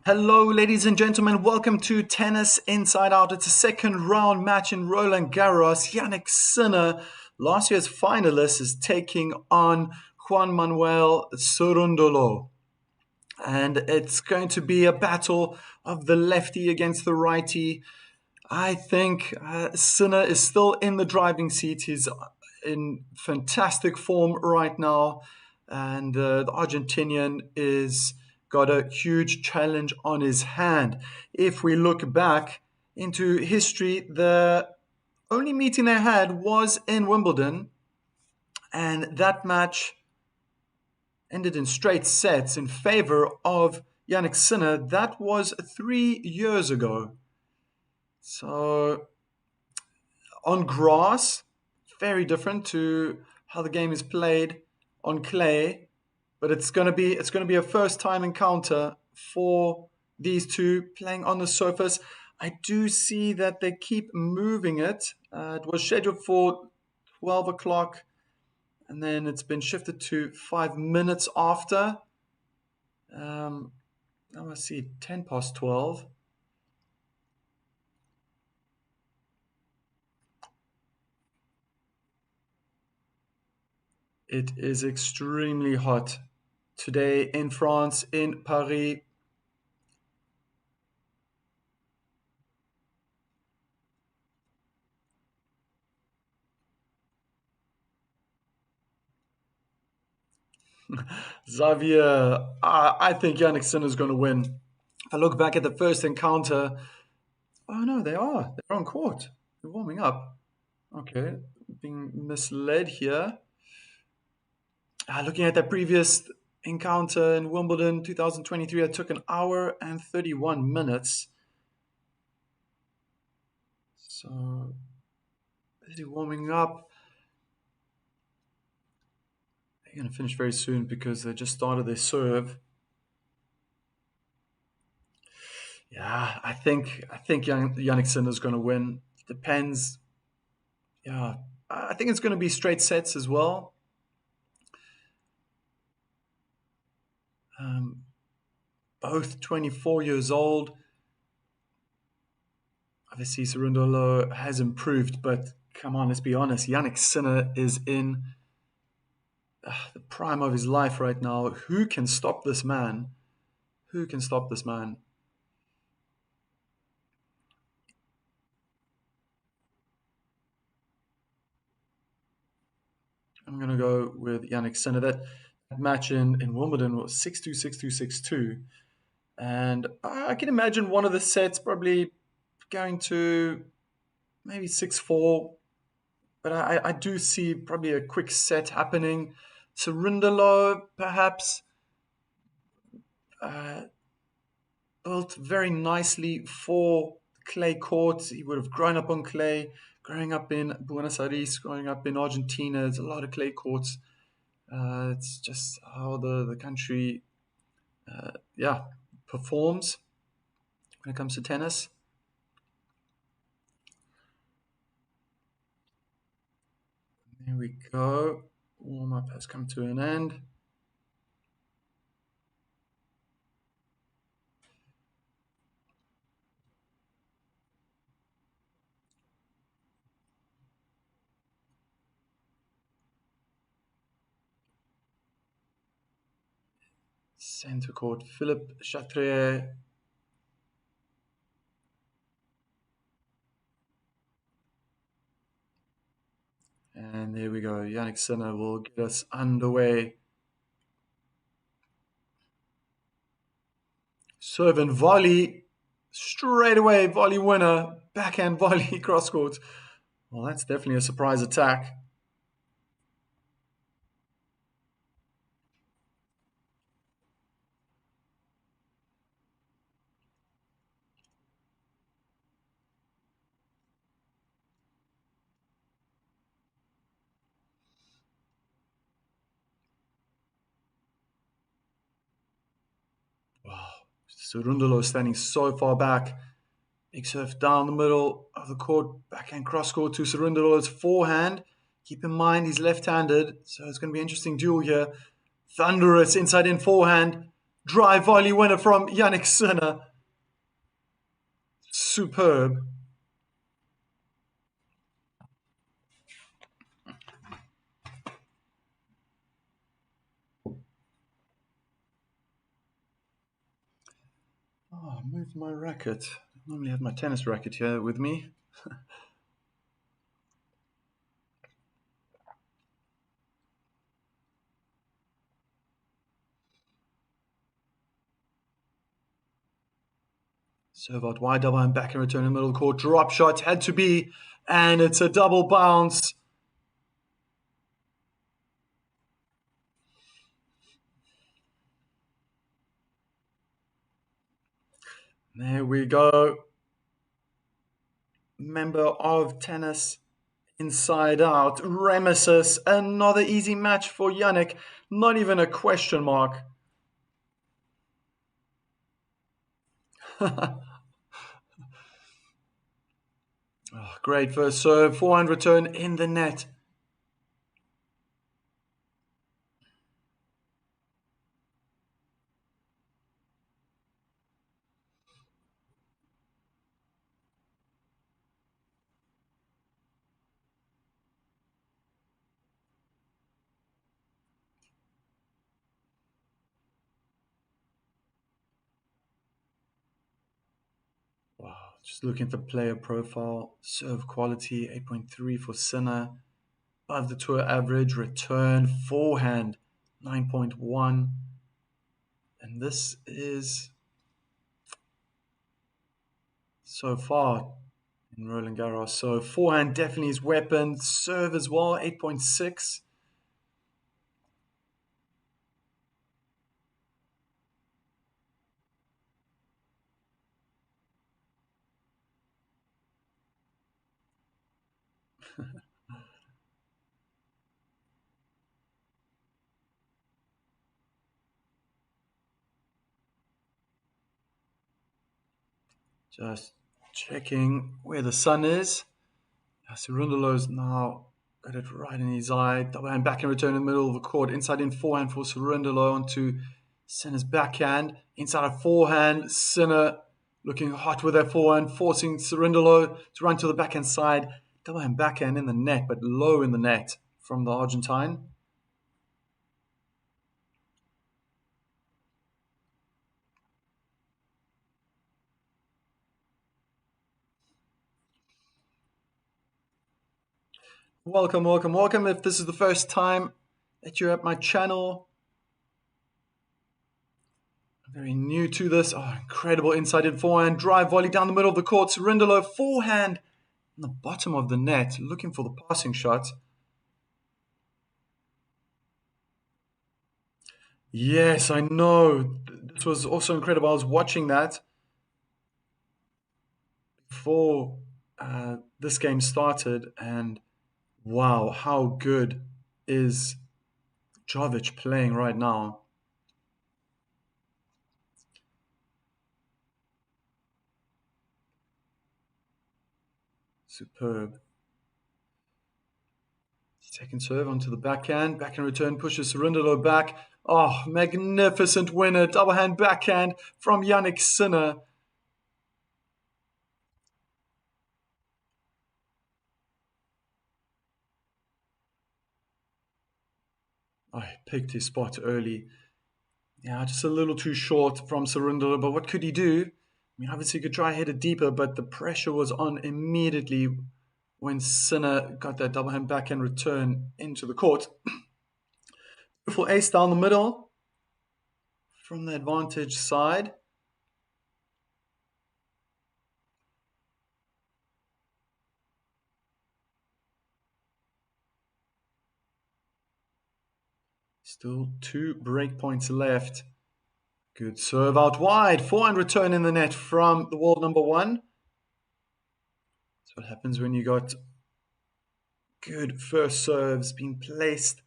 Hello, ladies and gentlemen. Welcome to Tennis Inside Out. It's a second round match in Roland Garros. Jannik Sinner, last year's finalist, is taking on Juan Manuel Cerundolo. And it's going to be a battle of the lefty against the righty. I think Sinner is still in the driving seat. He's in fantastic form right now. And the Argentinian is got a huge challenge on his hand. If we look back into history, the only meeting they had was in Wimbledon, and that match ended in straight sets in favor of Jannik Sinner. That was 3 years ago. So on grass, very different to how the game is played on clay. But it's going to be a first time encounter for these two playing on the surface. I do see that they keep moving it. It was scheduled for 12 o'clock, and then it's been shifted to 5 minutes after. Now I see 10 past 12. It is extremely hot today in France, in Paris. Xavier, I think Jannik Sinner is going to win. If I look back at the first encounter, oh no, they're on court. They're warming up. Okay, being misled here. Looking at that previous encounter in Wimbledon 2023, it took 1 hour and 31 minutes. So, busy warming up. They're going to finish very soon because they just started their serve. Yeah, I think Jannik Sinner is going to win. Depends. Yeah, I think it's going to be straight sets as well. Both 24 years old. Obviously, Cerundolo has improved, but come on, let's be honest. Jannik Sinner is in the prime of his life right now. Who can stop this man? Who can stop this man? I'm going to go with Jannik Sinner. That match in Wimbledon was 6-2, 6-2, 6-2. And I can imagine one of the sets probably going to maybe 6-4. But I do see probably a quick set happening. Cerundolo, perhaps, built very nicely for clay courts. He would have grown up on clay, growing up in Buenos Aires, growing up in Argentina. There's a lot of clay courts. It's just how the country, performs when it comes to tennis. There we go. Warm-up has come to an end. Center court, Philippe Chatrier. And there we go. Jannik Sinner will get us underway. Serve and volley. Straight away, volley winner. Backhand volley, cross court. Well, that's definitely a surprise attack. Wow. Cerundolo standing so far back. Big serve down the middle of the court. Backhand cross court to Cerundolo's forehand. Keep in mind he's left-handed, so it's going to be an interesting duel here. Thunderous inside-in forehand. Drive volley winner from Yannick Sinner. Superb. Oh, I moved my racket. I normally have my tennis racket here with me. Serve out wide, double hand back and return in the middle of the court. Drop shot had to be, and it's a double bounce. There we go. Member of Tennis Inside Out, Remesis. Another easy match for Yannick. Not even a question mark. Oh, great first serve. Forehand return in the net. Wow, just looking at the player profile. Serve quality, 8.3 for Sinner. Above the tour average. Return, forehand, 9.1. And this is so far in Roland Garros. So forehand definitely his weapon. Serve as well, 8.6. Just checking where the sun is. Cerundolo's now got it right in his eye. Double hand back and return in the middle of the court. Inside in forehand for Cerundolo onto Sinner's backhand. Inside of forehand, Sinner looking hot with their forehand, forcing Cerundolo to run to the backhand side. Double hand backhand in the net, but low in the net from the Argentine. Welcome, welcome, welcome. If this is the first time that you're at my channel, very new to this. Oh, incredible inside in forehand. Drive volley down the middle of the court. Cerundolo forehand in the bottom of the net, looking for the passing shot. Yes, I know. This was also incredible. I was watching that before this game started, and wow, how good is Jovic playing right now? Superb. Second serve onto the backhand. Backhand return pushes Cerundolo back. Oh, magnificent winner. Double hand backhand from Yannick Sinner. Oh, he picked his spot early. Yeah, just a little too short from Cerundolo, but what could he do? I mean, obviously, he could try hit it deeper, but the pressure was on immediately when Sinner got that double hand backhand return into the court. Beautiful ace down the middle from the advantage side. Still 2 break points left. Good serve out wide. Forehand return in the net from the world number 1. That's what happens when you got good first serves being placed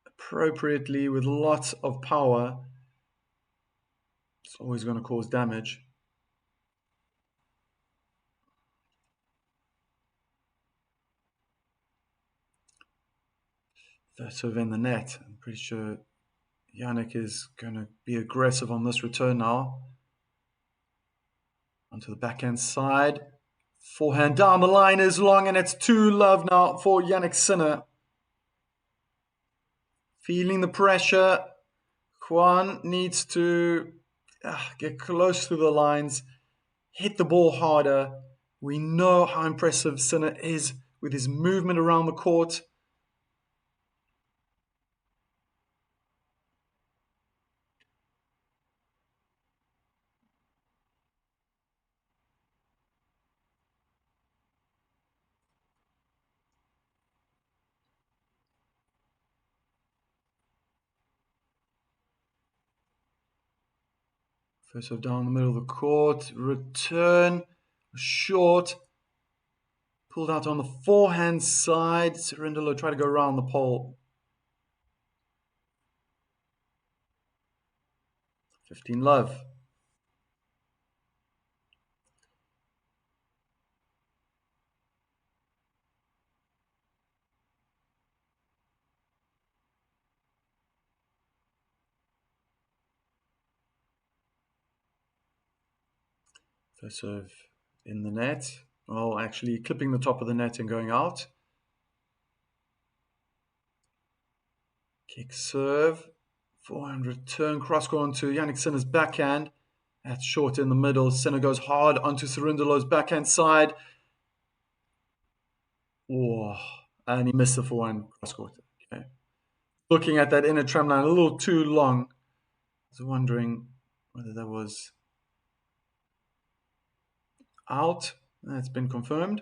appropriately with lots of power. It's always going to cause damage. Third serve in the net. I'm pretty sure Yannick is going to be aggressive on this return now. Onto the backhand side. Forehand down the line is long, and it's 2-love now for Yannick Sinner. Feeling the pressure. Juan needs to get close to the lines, hit the ball harder. We know how impressive Sinner is with his movement around the court. First serve down the middle of the court. Return. Short. Pulled out on the forehand side. Cerundolo tried to go around the pole. 15-love. First serve in the net. Well, actually clipping the top of the net and going out. Kick serve. Forehand return. Cross go onto Yannick Sinner's backhand. That's short in the middle. Sinner goes hard onto Cerundolo's backhand side. Oh, and he missed the forehand cross court. Okay. Looking at that inner tram line a little too long. I was wondering whether that was out. That's been confirmed.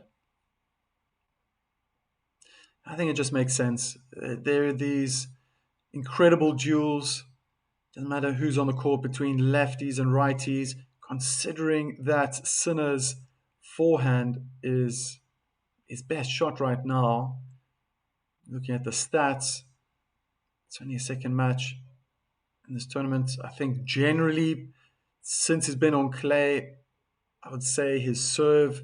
I think it just makes sense. There are these incredible duels. Doesn't matter who's on the court between lefties and righties. Considering that Sinner's forehand is his best shot right now. Looking at the stats, it's only a second match in this tournament. I think generally, since he's been on clay, I would say his serve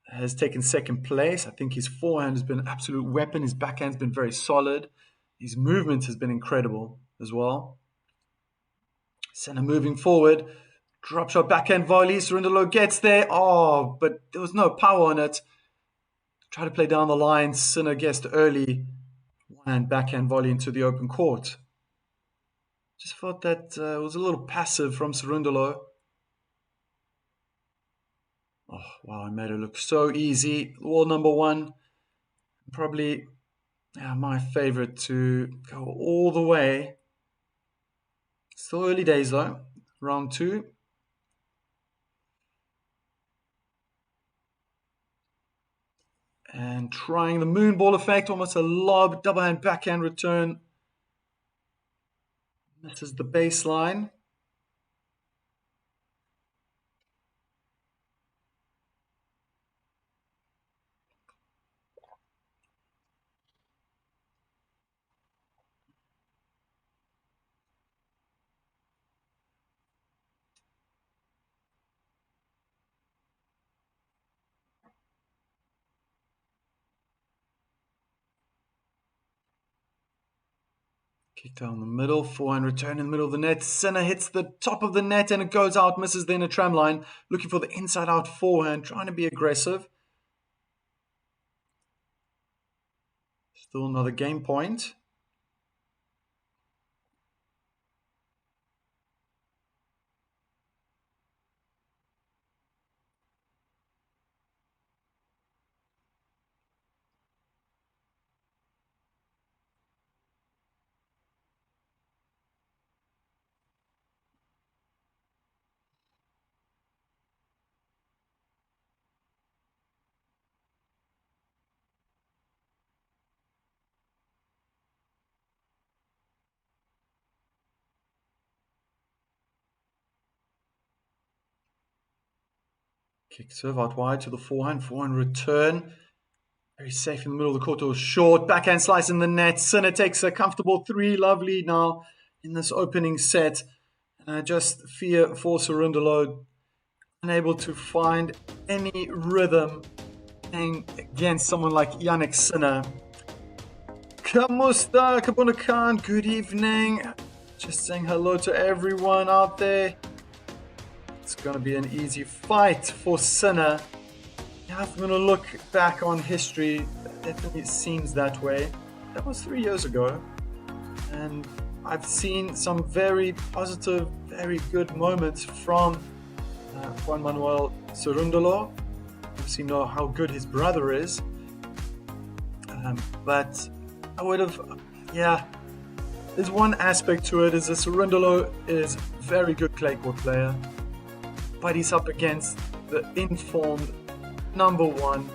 has taken second place. I think his forehand has been an absolute weapon. His backhand's been very solid. His movement has been incredible as well. Sinner moving forward. Drop shot, backhand volley. Cerundolo gets there. Oh, but there was no power on it. Try to play down the line. Sinner guessed early. One-hand backhand volley into the open court. Just thought that was a little passive from Cerundolo. Oh, wow, it made it look so easy. Wall number one. Probably my favorite to go all the way. Still early days though. Round two. And trying the moon ball effect. Almost a lob. Double hand backhand return. Misses the baseline. Kick down the middle, forehand return in the middle of the net. Sinner hits the top of the net and it goes out, misses the inner tram line. Looking for the inside out forehand, trying to be aggressive. Still another game point. Kick serve out wide to the forehand return. Very safe in the middle of the court. It was short. Backhand slice in the net. Sinner takes a comfortable 3-love lead now in this opening set. And I just fear for Cerundolo, unable to find any rhythm playing against someone like Yannick Sinner. Kamusta, Kabuna Khan, good evening. Just saying hello to everyone out there. It's going to be an easy fight for Sinner. Yeah, if I'm going to look back on history, it definitely seems that way. That was 3 years ago. And I've seen some very positive, very good moments from Juan Manuel Cerundolo. Obviously know how good his brother is. But I would have, there's one aspect to it is that Cerundolo is a very good clay court player, but he's up against the informed number one,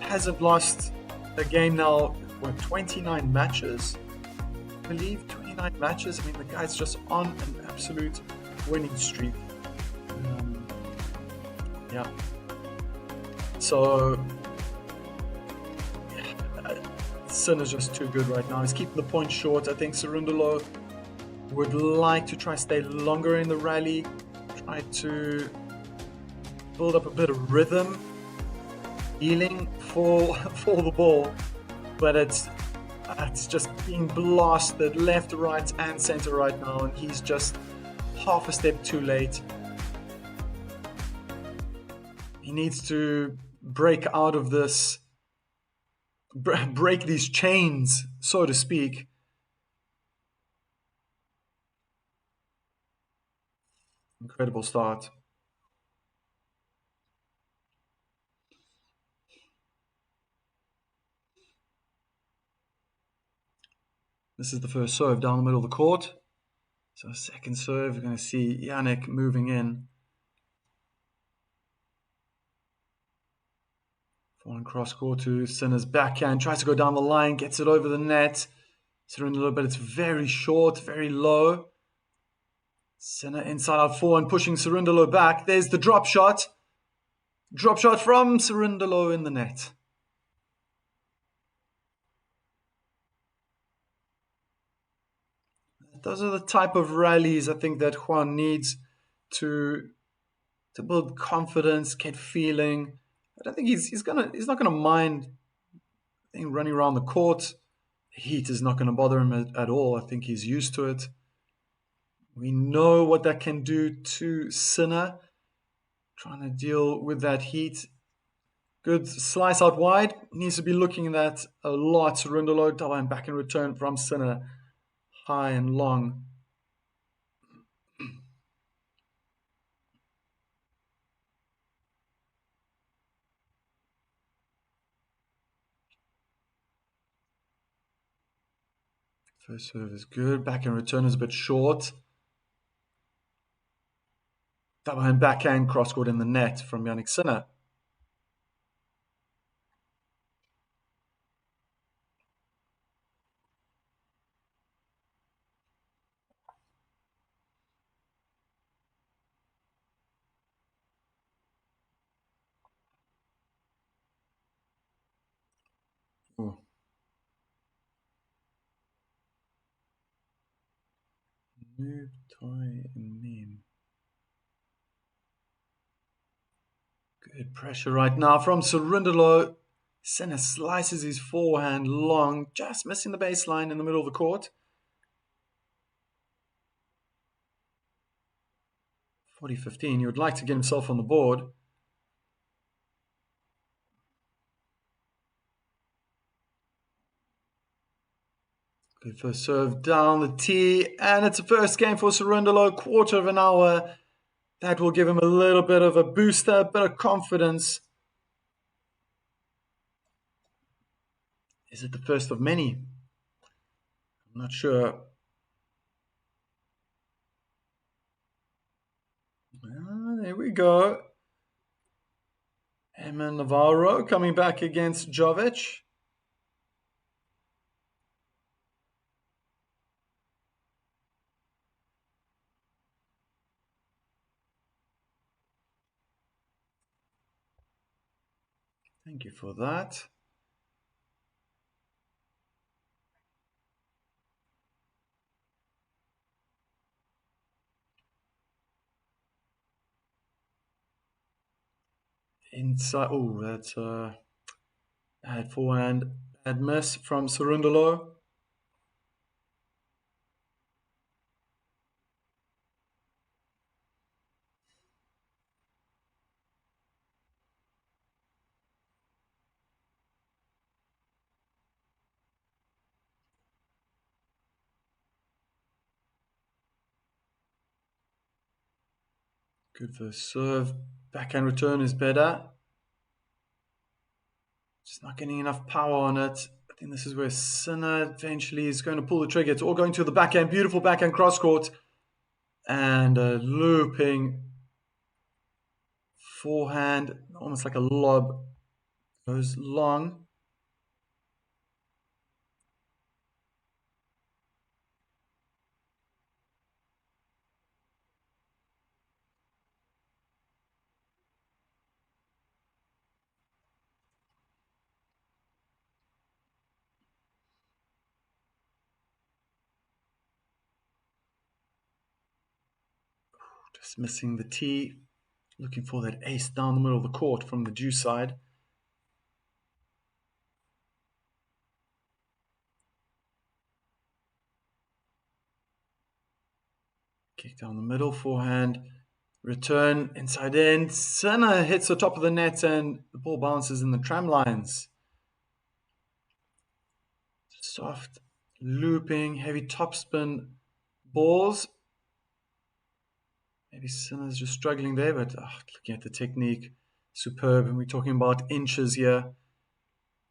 hasn't lost a game now, 29 matches, I believe, 29 matches. I mean, the guy's just on an absolute winning streak. So Sin is just too good right now. He's keeping the points short. I think Cerundolo would like to try stay longer in the rally, try to build up a bit of rhythm, healing for the ball, but it's just being blasted left, right, and center right now, and he's just half a step too late. He needs to break out of this, break these chains, so to speak. Incredible start. This is the first serve down the middle of the court. So second serve, you're going to see Yannick moving in. Falling cross court to Sinner's backhand, tries to go down the line, gets it over the net. Cerundolo, but it's very short, very low. Sinner inside out forehand, pushing Cerundolo back. There's the drop shot. Drop shot from Cerundolo in the net. Those are the type of rallies I think that Juan needs to build confidence, get feeling. I don't think he's not gonna mind, I think, running around the court. Heat is not going to bother him at all. I think he's used to it. We know what that can do to Sinner. Trying to deal with that heat. Good slice out wide. Needs to be looking at that a lot. Cerundolo, double and back in return from Sinner. High and long. First serve is good. Back in return is a bit short. Double hand backhand cross court in the net from Yannick Sinner. Ooh. Noob, toy, and meme. Good pressure right now from Cerundolo. Sinner slices his forehand long, just missing the baseline in the middle of the court. 40-15, he would like to get himself on the board. Good first serve down the tee, and it's a first game for Cerundolo, quarter of an hour. That will give him a little bit of a booster, a bit of confidence. Is it the first of many? I'm not sure. There we go. Emma Navarro coming back against Jovic. Thank you for that. Inside, oh, that's bad forehand, bad miss from Cerundolo. Good for the serve. Backhand return is better. Just not getting enough power on it. I think this is where Sinner eventually is going to pull the trigger. It's all going to the backhand. Beautiful backhand cross court. And a looping forehand, almost like a lob. Goes long. Just missing the tee. Looking for that ace down the middle of the court from the due side. Kick down the middle, forehand. Return, inside in. Sinner hits the top of the net and the ball bounces in the tram lines. Soft, looping, heavy topspin balls. Maybe Sinner's just struggling there, but looking at the technique, superb. And we're talking about inches here.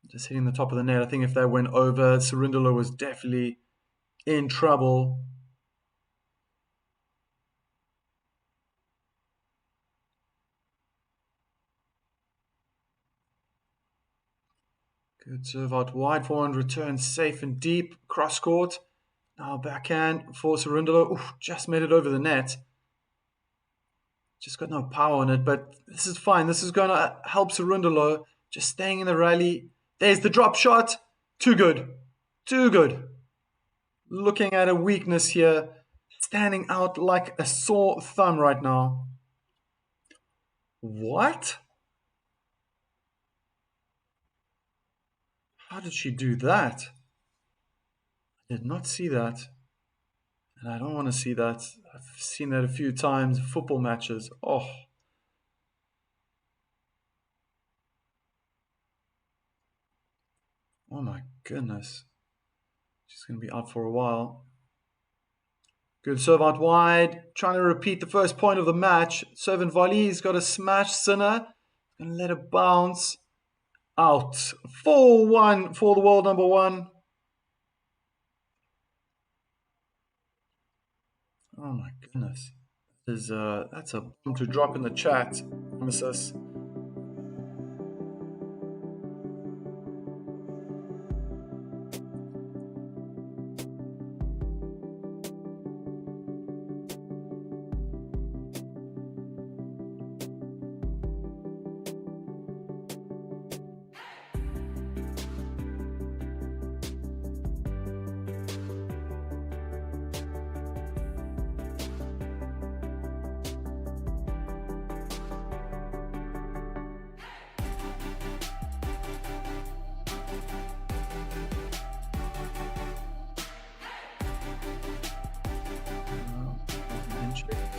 Just hitting the top of the net. I think if that went over, Cerundolo was definitely in trouble. Good serve out wide, forehand return, safe and deep, cross court. Now backhand for Cerundolo. Oof, just made it over the net. Just got no power on it, but this is fine. This is going to help Cerundolo. Just staying in the rally. There's the drop shot. Too good. Too good. Looking at a weakness here. Standing out like a sore thumb right now. What? How did she do that? I did not see that. And I don't want to see that. I've seen that a few times, football matches. Oh. Oh my goodness. She's going to be out for a while. Good serve out wide. Trying to repeat the first point of the match. Serve and volley. He's got a smash. Sinner. Going to let it bounce. Out. 4-1 for the world number one. Oh my goodness. That's a bomb to drop in the chat, Mrs.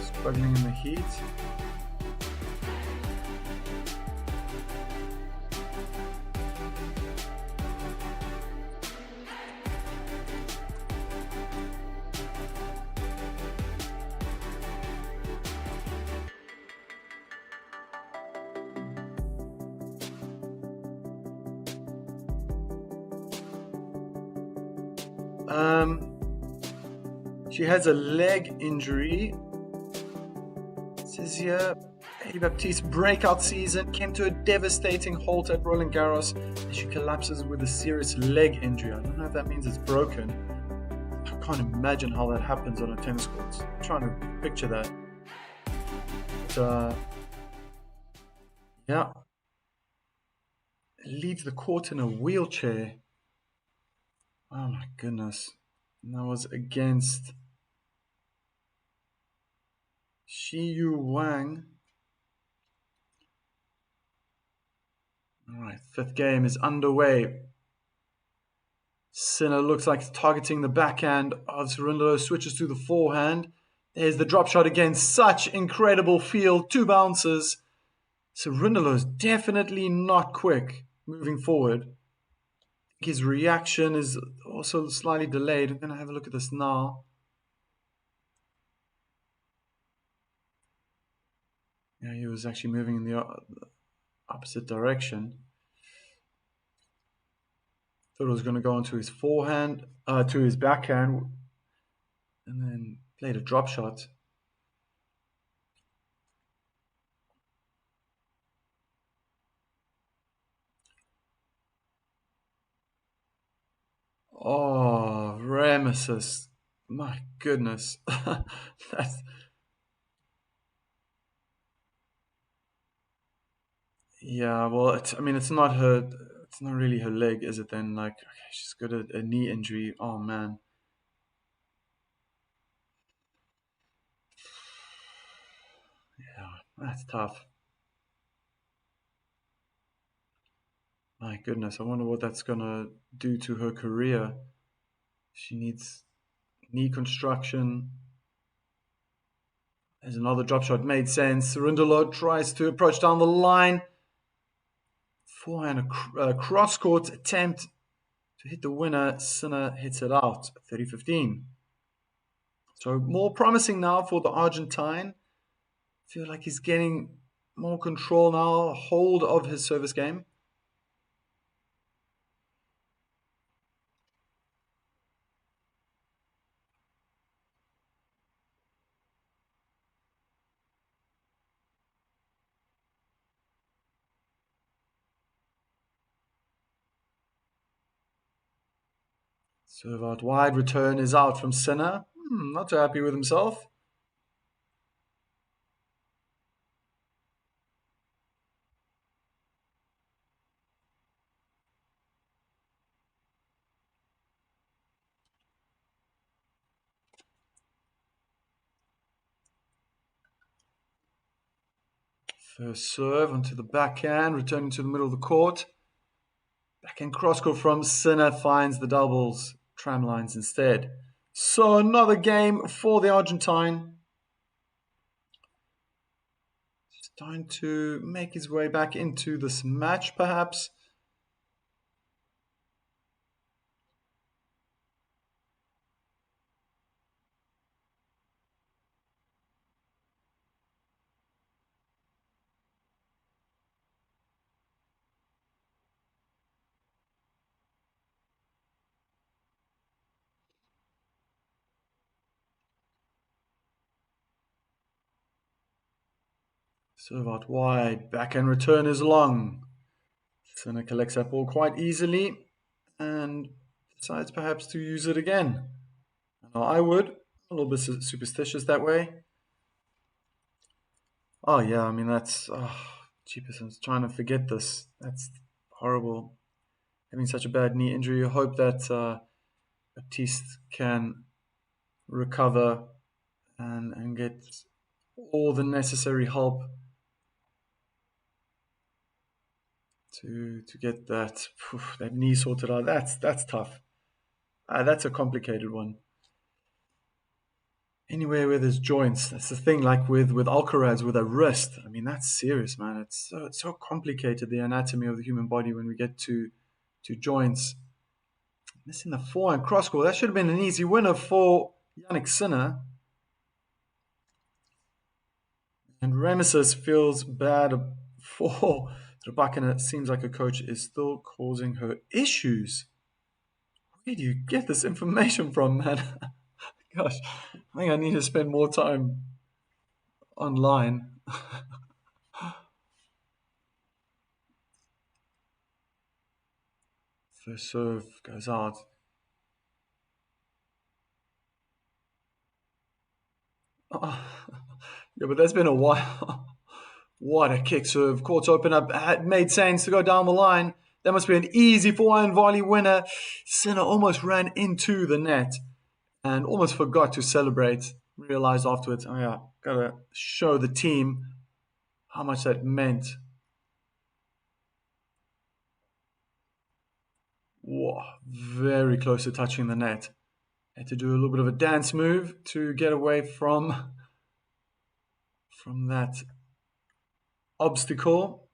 Struggling in the heat. She has a leg injury. It says here, Hailey Baptiste breakout season came to a devastating halt at Roland Garros as she collapses with a serious leg injury. I don't know if that means it's broken. I can't imagine how that happens on a tennis court. I'm trying to picture that. But, yeah. Leaves the court in a wheelchair. Oh my goodness. And that was against Xiyu Wang. All right, fifth game is underway. Sinner looks like he's targeting the backhand of Cerundolo, switches to the forehand. There's the drop shot again. Such incredible feel. 2 bounces. Cerundolo is definitely not quick moving forward. His reaction is also slightly delayed. I'm going to have a look at this now. Yeah, he was actually moving in the opposite direction. Thought it was going to go onto his forehand, to his backhand, and then played a drop shot. Oh, Rameses. My goodness. That's, yeah, well, I mean, it's not really her leg, is it then? Like, okay, she's got a knee injury. Oh, man. Yeah, that's tough. My goodness, I wonder what that's gonna do to her career. She needs knee construction. There's another drop shot, made sense. Cerundolo tries to approach down the line. Forehand, cross court attempt to hit the winner. Sinner hits it out, 30-15. So more promising now for the Argentine. Feel like he's getting more control now, hold of his service game. Serve out wide, return is out from Sinner. Not too happy with himself. First serve onto the backhand, returning to the middle of the court. Backhand cross court from Sinner finds the doubles, tram lines instead. So another game for the Argentine. Starting to make his way back into this match, perhaps. Serve out wide, backhand return is long. Sinner collects that ball quite easily and decides perhaps to use it again. I would. A little bit superstitious that way. Oh, yeah, I mean, that's. Oh, jeepers, I'm trying to forget this. That's horrible. Having such a bad knee injury. I hope that Baptiste can recover and get all the necessary help to get that knee sorted out. That's tough. That's a complicated one. Anywhere where there's joints, that's the thing. Like with Alcaraz, with a wrist. I mean, that's serious, man. It's so complicated, the anatomy of the human body when we get to joints. Missing the forehand cross court. That should have been an easy winner for Yannick Sinner. And Rameses feels bad for Rebecca, and it seems like her coach is still causing her issues. Where do you get this information from, man? Gosh, I think I need to spend more time online. First serve goes out. Oh, yeah, but that's been a while. What a kick serve. Courts open up. It made sense to go down the line. That must be an easy forehand volley winner. Sinner almost ran into the net and almost forgot to celebrate. Realized afterwards, oh yeah, gotta show the team how much that meant. Whoa, very close to touching the net. Had to do a little bit of a dance move to get away from that obstacle.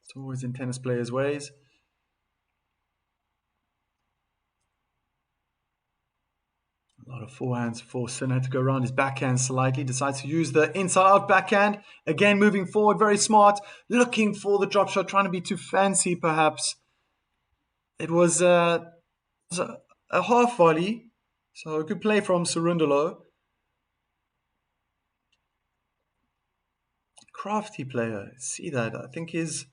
It's always in tennis players' ways. A lot of forehands for Sinner to go around his backhand slightly. Decides to use the inside-out backhand. Again, moving forward, very smart. Looking for the drop shot, trying to be too fancy, perhaps. It was a half volley, so a good play from Cerundolo. Crafty player, see that? I think he's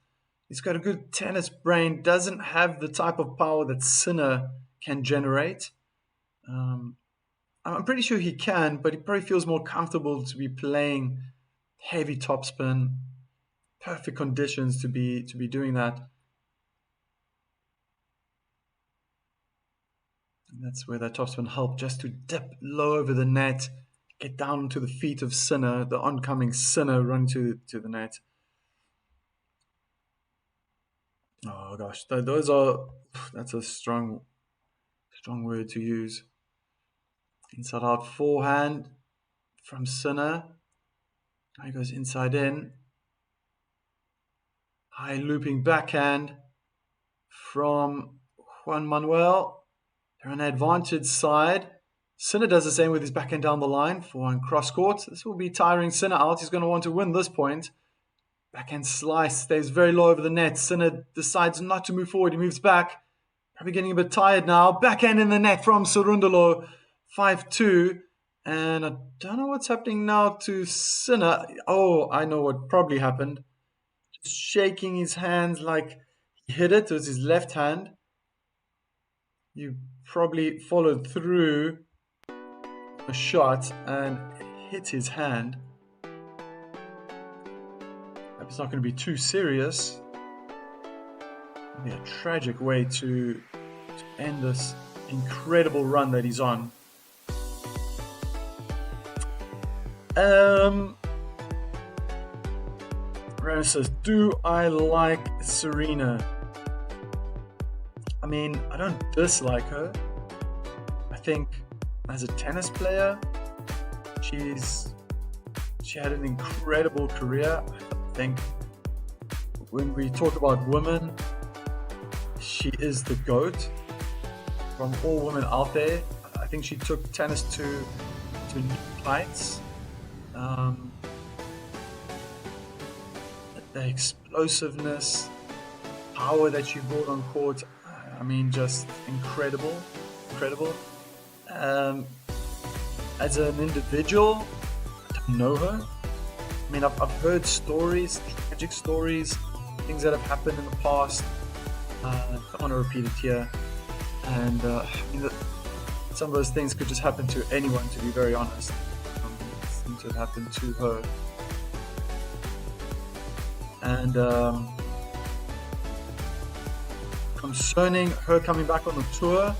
got a good tennis brain. Doesn't have the type of power that Sinner can generate. I'm pretty sure he can, but he probably feels more comfortable to be playing heavy topspin. Perfect conditions to be doing that. And that's where that topspin helped, just to dip low over the net, get down to the feet of Sinner, the oncoming Sinner, run to the net. Oh gosh, that's a strong word to use. Inside out forehand from Sinner. Now he goes inside in. High looping backhand from Juan Manuel. They're on the advantage side. Sinner does the same with his backhand down the line. Forehand cross court. This will be tiring Sinner out. He's going to want to win this point. Backhand slice stays very low over the net. Sinner decides not to move forward. He moves back. Probably getting a bit tired now. Backhand in the net from Cerundolo. 5-2. And I don't know what's happening now to Sinner. Oh, I know what probably happened. Just shaking his hands like he hit it. It was his left hand. You probably followed through a shot and hit his hand. It's not going to be too serious. It'll be a tragic way to end this incredible run that he's on. Rana says, do I like Serena? I mean, I don't dislike her. I think as a tennis player, she had an incredible career. I think when we talk about women, she is the GOAT from all women out there. I think she took tennis to new heights. The explosiveness, power that she brought on court, I mean, just incredible. As an individual, I don't know her. I mean, I've heard stories, tragic stories, things that have happened in the past. I don't want to repeat it here. And I mean, some of those things could just happen to anyone, to be very honest. It seems to have happened to her. And concerning her coming back on the tour,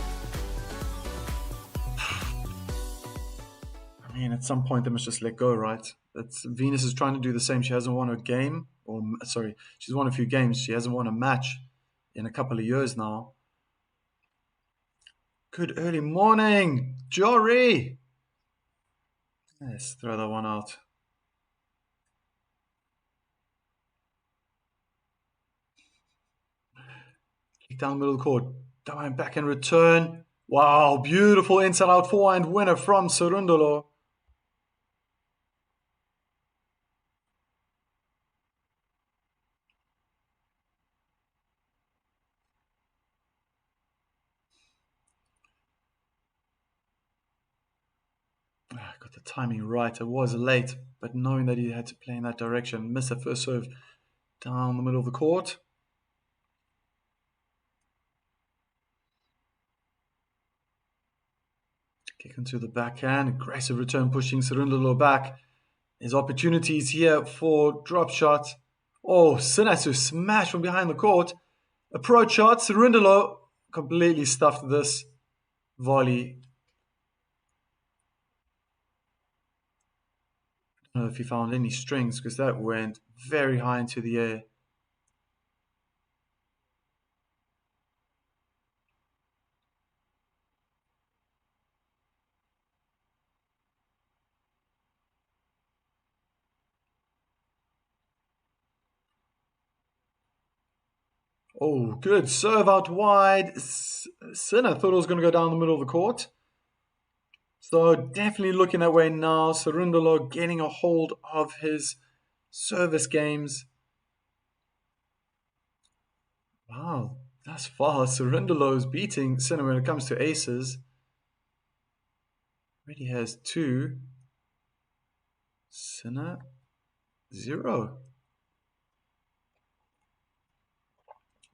I mean, at some point they must just let go, right? Venus is trying to do the same. She hasn't won a game, she's won a few games. She hasn't won a match in a couple of years now. Good early morning, Jory. Let's throw that one out. Kick down the middle of the court. Down back and return. Wow, beautiful inside out forehand winner from Cerundolo. Got the timing right. It was late, but knowing that he had to play in that direction, missed the first serve down the middle of the court. Kick into the backhand, aggressive return, pushing Cerundolo back. There's opportunities here for drop shot. Oh, Sinasu smash from behind the court. Approach shot. Cerundolo completely stuffed this volley. I don't know if he found any strings because that went very high into the air. Oh, good serve out wide. Sinner thought it was going to go down the middle of the court. So definitely looking that way now. Cerundolo getting a hold of his service games. Wow, that's fast. Cerundolo's beating Sinner when it comes to aces. Already has 2. Sinner 0.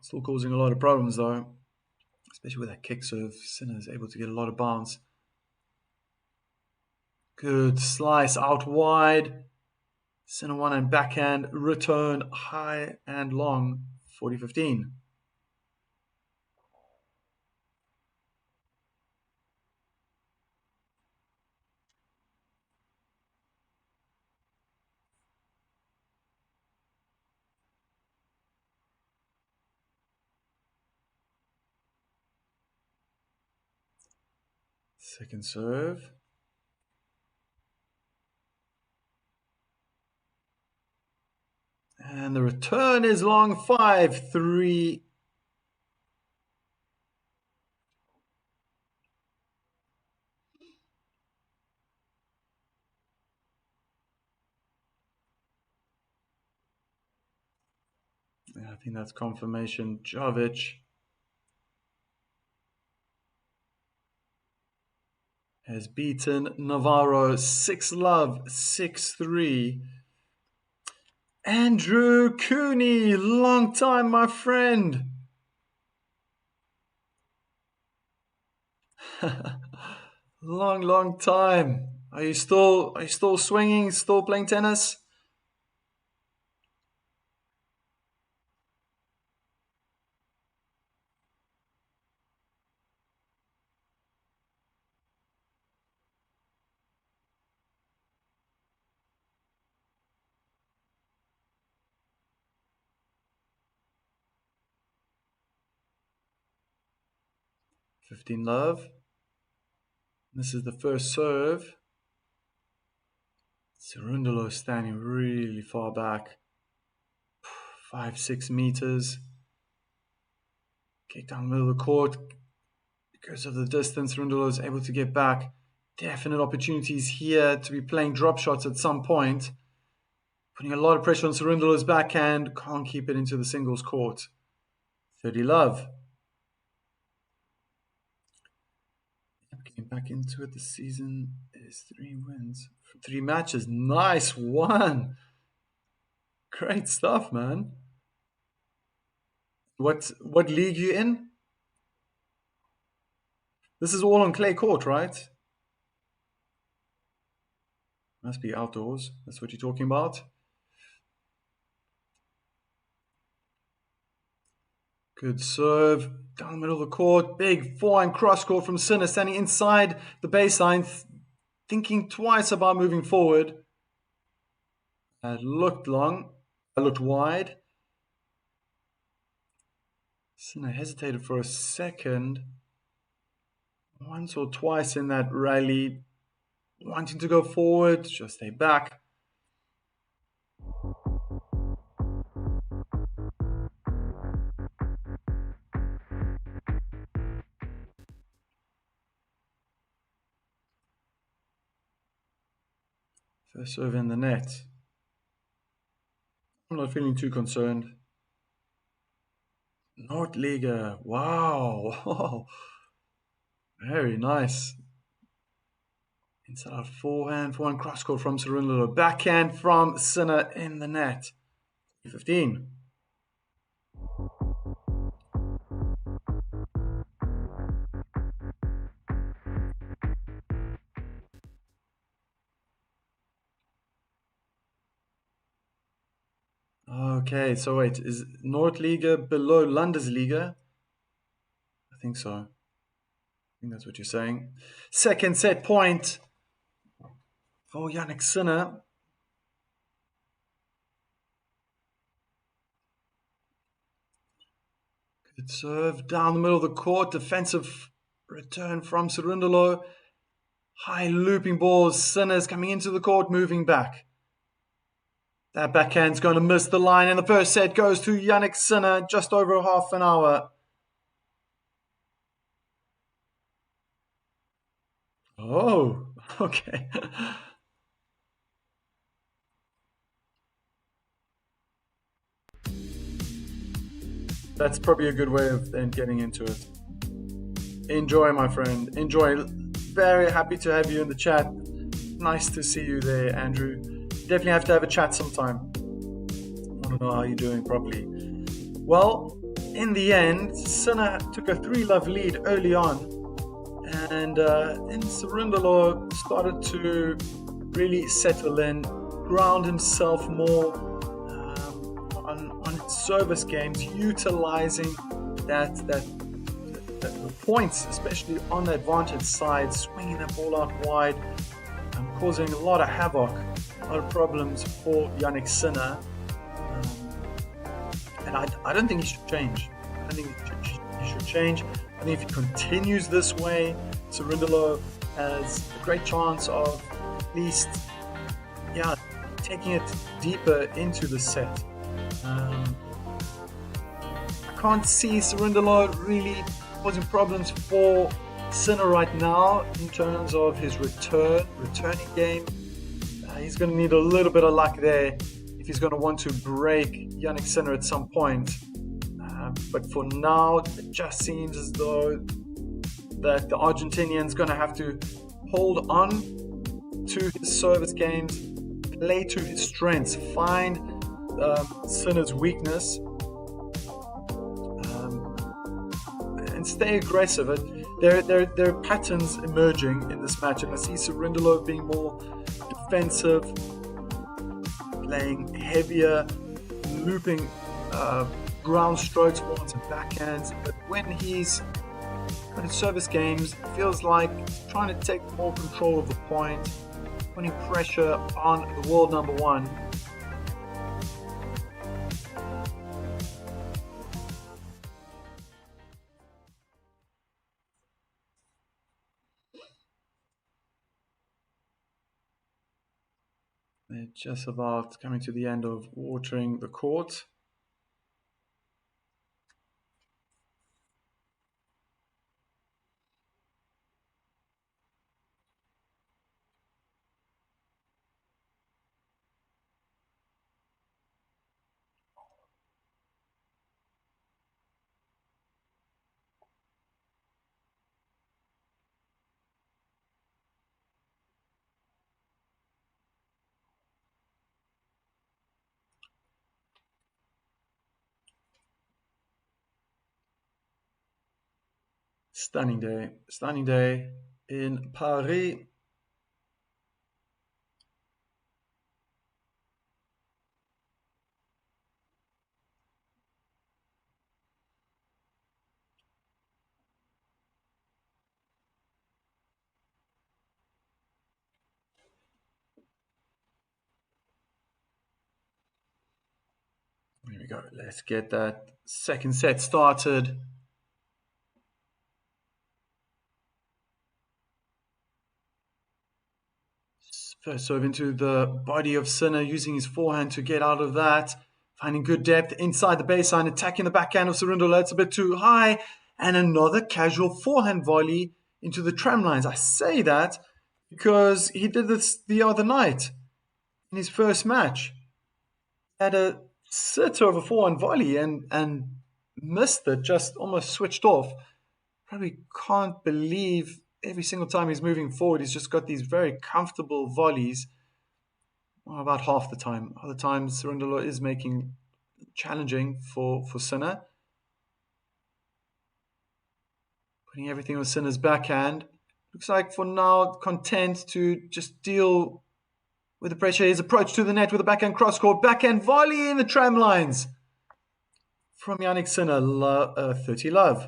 Still causing a lot of problems though. Especially with that kick serve. Sinner is able to get a lot of bounce. Good slice out wide. Center one and backhand, return high and long, 40-15. Second serve. And the return is long, 5-3. I think that's confirmation. Jovic has beaten Navarro 6-love, 6-3. Andrew Cooney, long time, my friend. long time. Are you still swinging? Still playing tennis? $15-love. This is the first serve. Cerundolo standing really far back. 5-6 meters. Kick down the middle of the court. Because of the distance, Cerundolo is able to get back. Definite opportunities here to be playing drop shots at some point. Putting a lot of pressure on Cerundolo's backhand. Can't keep it into the singles court. 30-love. Getting back into it this season is 3 wins from 3 matches. Nice one. Great stuff, man. What league you in? This is all on clay court, right? Must be outdoors. That's what you're talking about. Good serve. Down the middle of the court. Big forehand cross court from Sinner, standing inside the baseline, thinking twice about moving forward. Looked long. Looked wide. Sinner hesitated for a second. Once or twice in that rally. Wanting to go forward. Just stay back. First serve in the net. I'm not feeling too concerned. Nordliga. Wow. Very nice. Inside out forehand cross court from Cerundolo. Backhand from Sinner in the net. 15. Okay, so wait, is Nordliga below Landesliga? I think so. I think that's what you're saying. Second set point for Yannick Sinner. Good serve down the middle of the court. Defensive return from Cerundolo. High looping balls. Sinner's coming into the court, moving back. That backhand's going to miss the line, and the first set goes to Yannick Sinner, just over half an hour. Oh, okay. That's probably a good way of then getting into it. Enjoy, my friend. Enjoy. Very happy to have you in the chat. Nice to see you there, Andrew. Definitely have to have a chat sometime. I want to know how you're doing properly. Well, in the end, Sinner took a 3-love lead early on, and then Cerundolo started to really settle in, ground himself more on his service games, utilizing that the points, especially on the advantage side, swinging that ball out wide, causing a lot of havoc, a lot of problems for Yannick Sinner. And I don't think he should change. I think he should change. I think if he continues this way, Cerundolo has a great chance of at least, taking it deeper into the set. I can't see Cerundolo really causing problems for Sinner right now in terms of his returning game. He's going to need a little bit of luck there if he's going to want to break Yannick Sinner at some point. But for now, it just seems as though that the Argentinian's going to have to hold on to his service games, play to his strengths, find Sinner's weakness, and stay aggressive. There are patterns emerging in this match, and I see Cerundolo being more defensive, playing heavier, looping ground strokes, forwards and backhands. But when he's got his service games, it feels like he's trying to take more control of the point, putting pressure on the world number one. They're just about coming to the end of watering the court. Stunning day in Paris. Here we go. Let's get that second set started. First serve into the body of Sinner, using his forehand to get out of that. Finding good depth inside the baseline, attacking the backhand of Cerundolo. It's a bit too high. And another casual forehand volley into the tram lines. I say that because he did this the other night in his first match. He had a sitter of a forehand volley and missed it, just almost switched off. Probably can't believe every single time he's moving forward, he's just got these very comfortable volleys. Well, about half the time. Other times, Cerundolo is making challenging for Sinner. Putting everything on Sinner's backhand. Looks like for now, content to just deal with the pressure. His approach to the net with a backhand cross-court. Backhand volley in the tram lines. From Yannick Sinner, 30 love.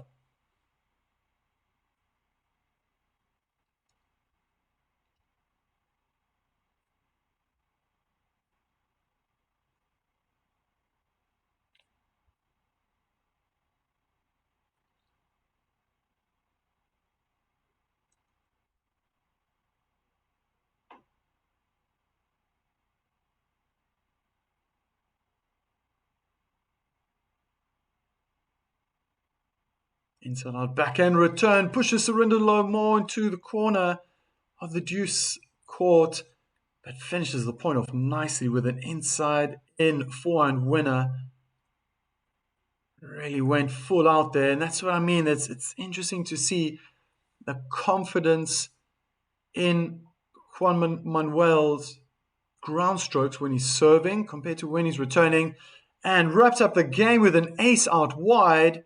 Inside out backhand return pushes Cerundolo more into the corner. of the deuce court, but finishes the point off nicely with an inside-in forehand winner. Really went full out there, and that's what I mean. It's interesting to see the confidence in Juan Manuel's ground strokes when he's serving compared to when he's returning, and wraps up the game with an ace out wide.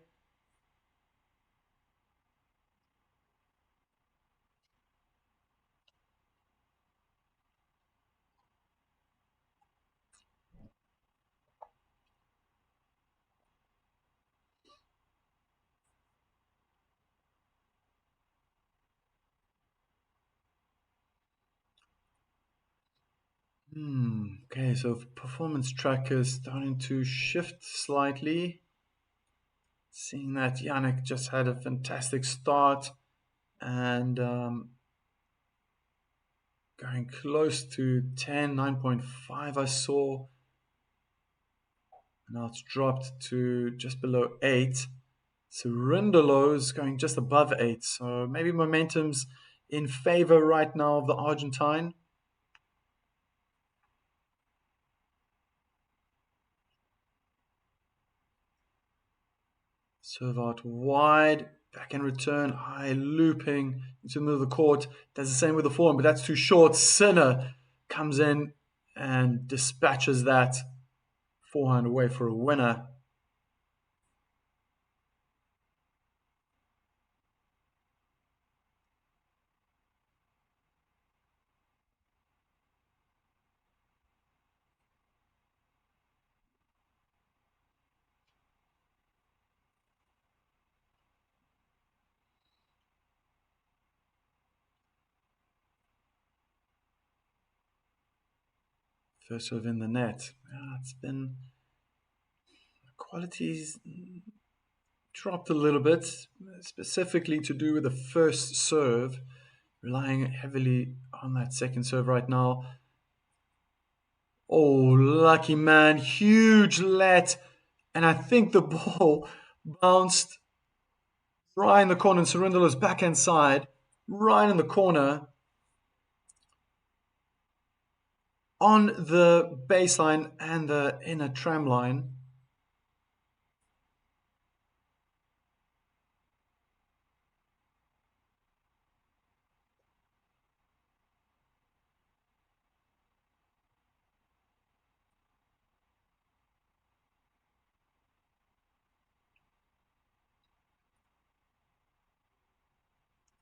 Okay, so performance tracker is starting to shift slightly. Seeing that Yannick just had a fantastic start and going close to 10, 9.5 I saw. Now it's dropped to just below 8. Cerundolo is going just above 8. So maybe momentum's in favor right now of the Argentine. Serve out wide, back and return, high looping into the middle of the court. Does the same with the forehand, but that's too short. Sinner comes in and dispatches that forehand away for a winner. First serve in the net. It's been qualities dropped a little bit, specifically to do with the first serve, relying heavily on that second serve right now. Oh, lucky man, huge let, and I think the ball bounced right in the corner, and Cerundolo's backhand side, right in the corner, on the baseline and the inner tram line.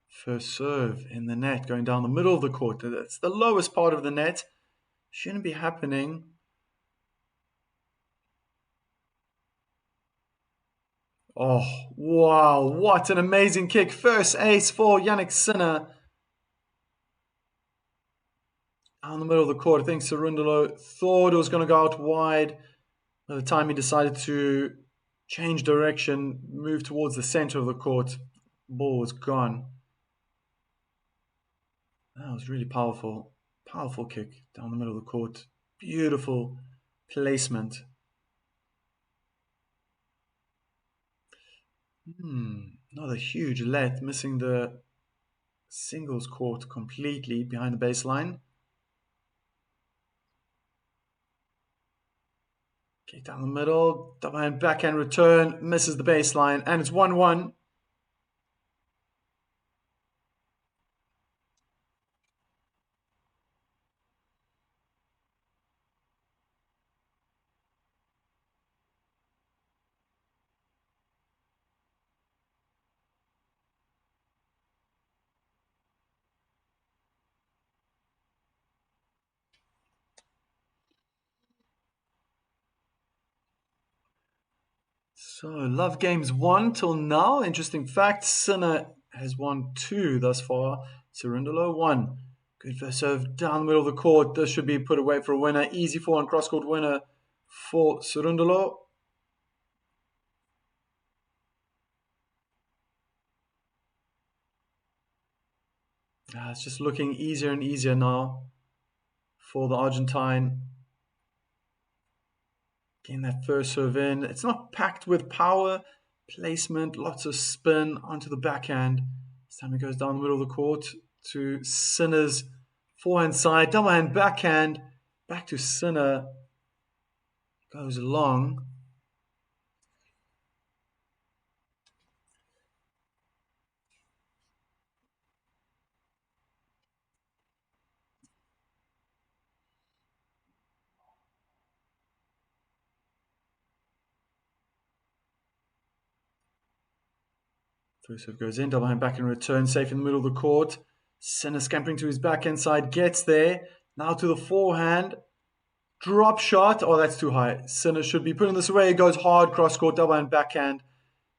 First serve in the net, going down the middle of the court. That's the lowest part of the net. Shouldn't be happening. Oh, wow. What an amazing kick. First ace for Yannick Sinner. Down the middle of the court. I think Cerundolo thought it was going to go out wide. By the time he decided to change direction, move towards the center of the court, ball was gone. That was really powerful. Powerful kick down the middle of the court. Beautiful placement. Another huge let, missing the singles court completely behind the baseline. Kick down the middle, double hand backhand return, misses the baseline, and it's 1-1. So, love games 1 till now. Interesting fact, Sinner has won 2 thus far. Cerundolo 1. Good first serve down the middle of the court. This should be put away for a winner. Easy forehand cross-court winner for Cerundolo. It's just looking easier and easier now for the Argentine. Getting that first serve in. It's not packed with power, placement, lots of spin onto the backhand. This time it goes down the middle of the court. to Sinner's forehand side, double hand backhand, back to Sinner, goes long. First serve goes in, double hand back in return, safe in the middle of the court. Sinner scampering to his backhand side, gets there. Now to the forehand. Drop shot. Oh, that's too high. Sinner should be putting this away. It goes hard, cross court, double hand backhand.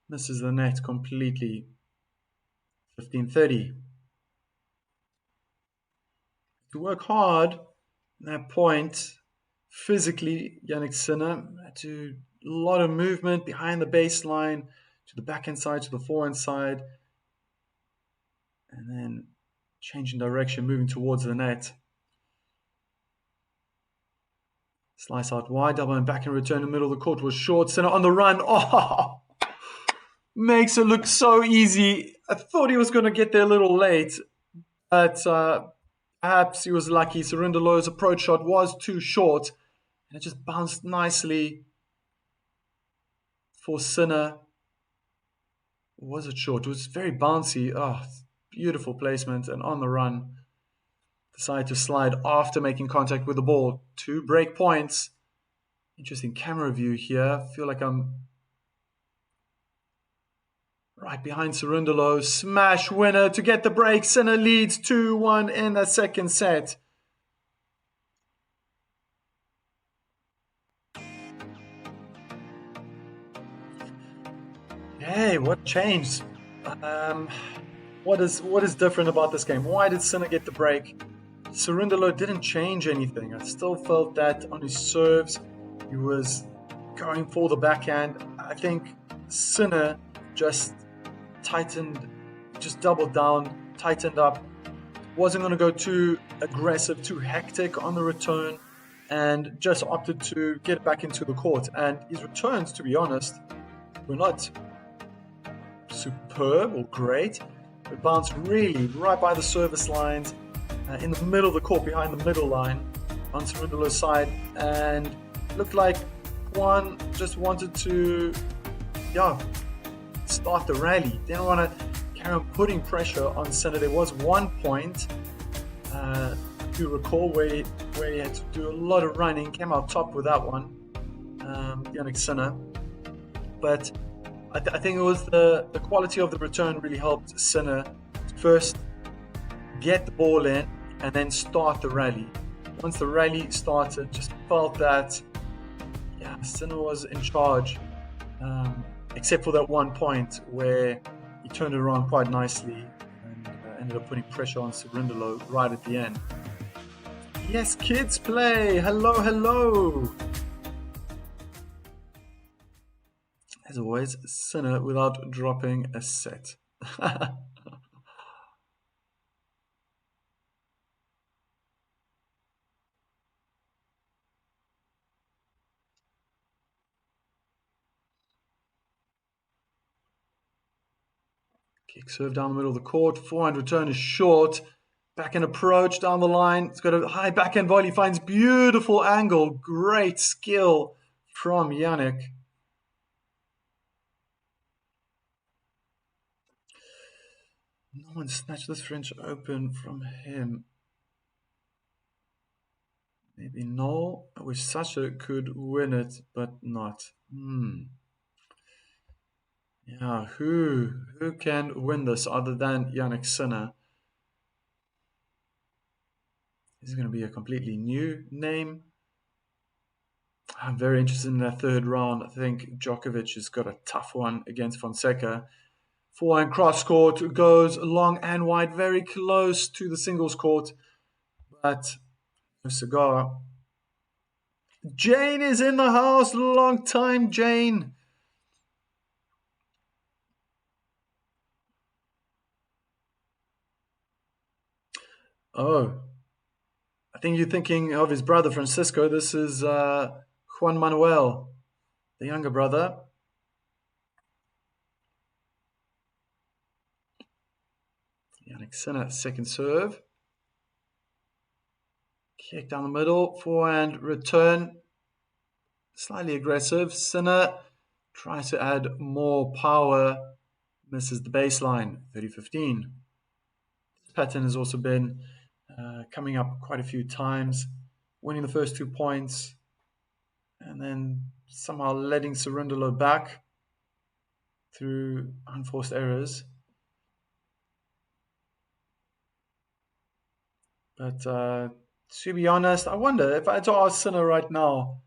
Misses the net completely. 15-30. To work hard at that point, physically, Yannick Sinner had to a lot of movement behind the baseline, to the backhand side, to the forehand side, and then changing direction, moving towards the net. Slice out wide, double and back in return in the middle of the court was short. Sinner on the run. Oh, makes it look so easy. I thought he was going to get there a little late, but perhaps he was lucky. Cerundolo's approach shot was too short, and it just bounced nicely for Sinner. Or was it short? It was very bouncy. Oh, beautiful placement, and on the run. Decided to slide after making contact with the ball. 2 break points. Interesting camera view here. I feel like I'm right behind Cerundolo. Smash winner to get the break. Sinner leads 2-1 in the second set. Hey, what changed? What is different about this game? Why did Sinner get the break? Cerundolo didn't change anything. I still felt that on his serves, he was going for the backhand. I think Sinner just doubled down, tightened up. Wasn't going to go too aggressive, too hectic on the return, and just opted to get back into the court. And his returns, to be honest, were not superb or great. It bounced really right by the service lines, in the middle of the court, behind the middle line, on Cerundolo's side, and looked like Juan just wanted to, start the rally. Didn't want to carry on putting pressure on Sinner. There was one point, to recall, where he had to do a lot of running, came out top with that one, Yannick Sinner. But I think it was the quality of the return really helped Sinner to first get the ball in and then start the rally. Once the rally started, just felt that Sinner was in charge, except for that one point where he turned it around quite nicely and ended up putting pressure on Cerundolo right at the end. Yes, kids play. Hello, hello. As always, Sinner without dropping a set. Kick serve down the middle of the court. Forehand return is short. Backhand approach down the line. It's got a high backhand volley. Finds beautiful angle. Great skill from Yannick. No one snatched this French Open from him. Maybe no. I wish Sasha could win it, but not. Yeah, who can win this other than Yannick Sinner? This is going to be a completely new name. I'm very interested in that third round. I think Djokovic has got a tough one against Fonseca. Forehand cross court goes long and wide, very close to the singles court, but no cigar. Jane is in the house. Long time, Jane. Oh, I think you're thinking of his brother Francisco. This is Juan Manuel, the younger brother. Yannick Yannick Sinner, second serve. Kick down the middle, forehand return. Slightly aggressive. Sinner tries to add more power, misses the baseline, 30-15. This pattern has also been coming up quite a few times, winning the first 2 points, and then somehow letting Cerundolo back through unforced errors. But to be honest, I wonder if I had to ask Sinner right now,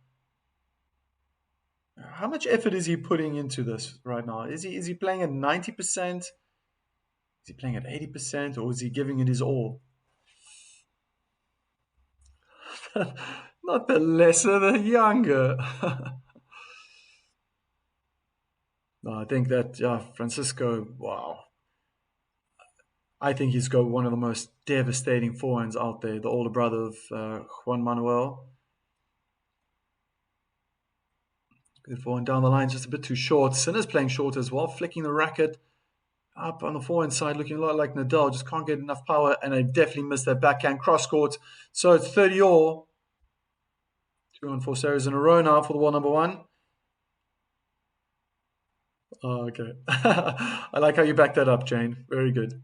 how much effort is he putting into this right now? Is he playing at 90%? Is he playing at 80%? Or is he giving it his all? Not the lesser, the younger. No, I think that Francisco, wow. I think he's got one of the most devastating forehands out there, the older brother of Juan Manuel. Good forehand down the line, just a bit too short. Sinner's playing short as well, flicking the racket up on the forehand side, looking a lot like Nadal, just can't get enough power, and I definitely missed that backhand cross-court. So it's 30-all. 2 unforced errors in a row now for the wall number 1. Oh, okay. I like how you backed that up, Jane. Very good.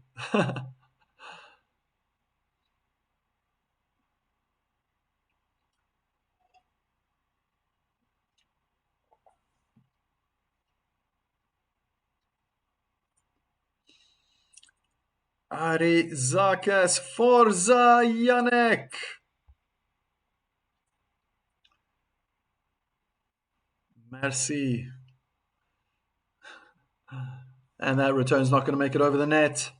Ari Zakes, Forza Yannick. Merci. And that return's not going to make it over the net.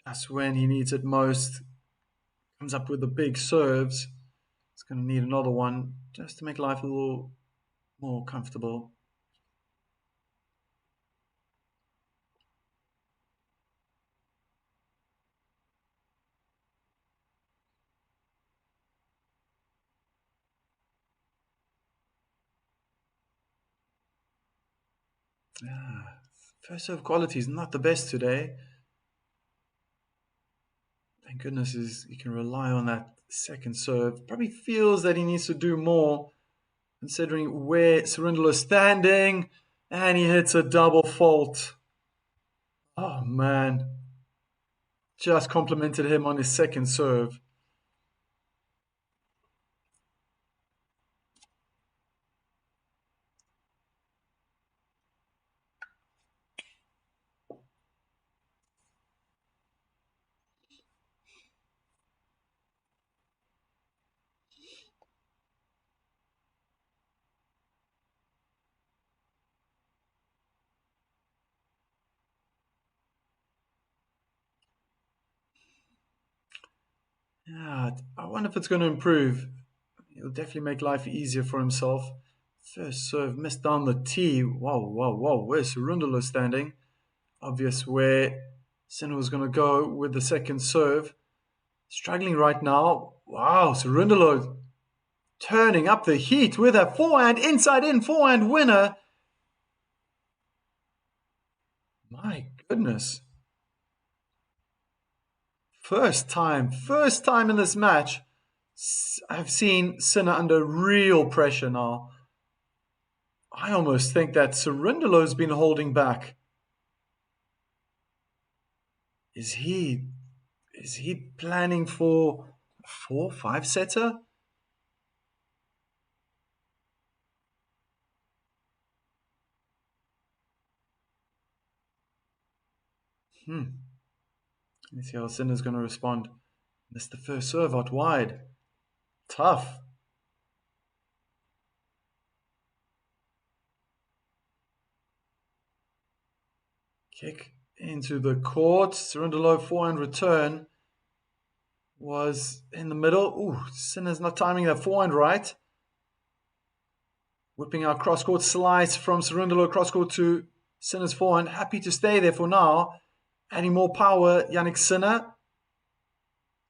Just when he needs it most. Comes up with the big serves. It's going to need another one just to make life a little more comfortable. First serve quality is not the best today. Thank goodness he can rely on that second serve. Probably feels that he needs to do more considering where Cerundolo is standing. And he hits a double fault. Oh, man. Just complimented him on his second serve. Yeah, I wonder if it's going to improve. He'll definitely make life easier for himself. First serve, missed down the tee. Whoa. Where's Cerundolo standing? Obvious where Sinner was going to go with the second serve. Struggling right now. Wow, Cerundolo turning up the heat with a forehand, inside in forehand winner. My goodness. First time in this match, I've seen Sinner under real pressure now. I almost think that Cerundolo's been holding back. Is he planning for a 4-5 setter? Let's see how Sinner's going to respond. Missed the first serve out wide. Tough. Kick into the court. Cerundolo forehand return was in the middle. Ooh, Sinner's not timing that forehand right. Whipping out cross-court slice from Cerundolo cross-court to Sinner's forehand. Happy to stay there for now. Adding more power, Yannick Sinner.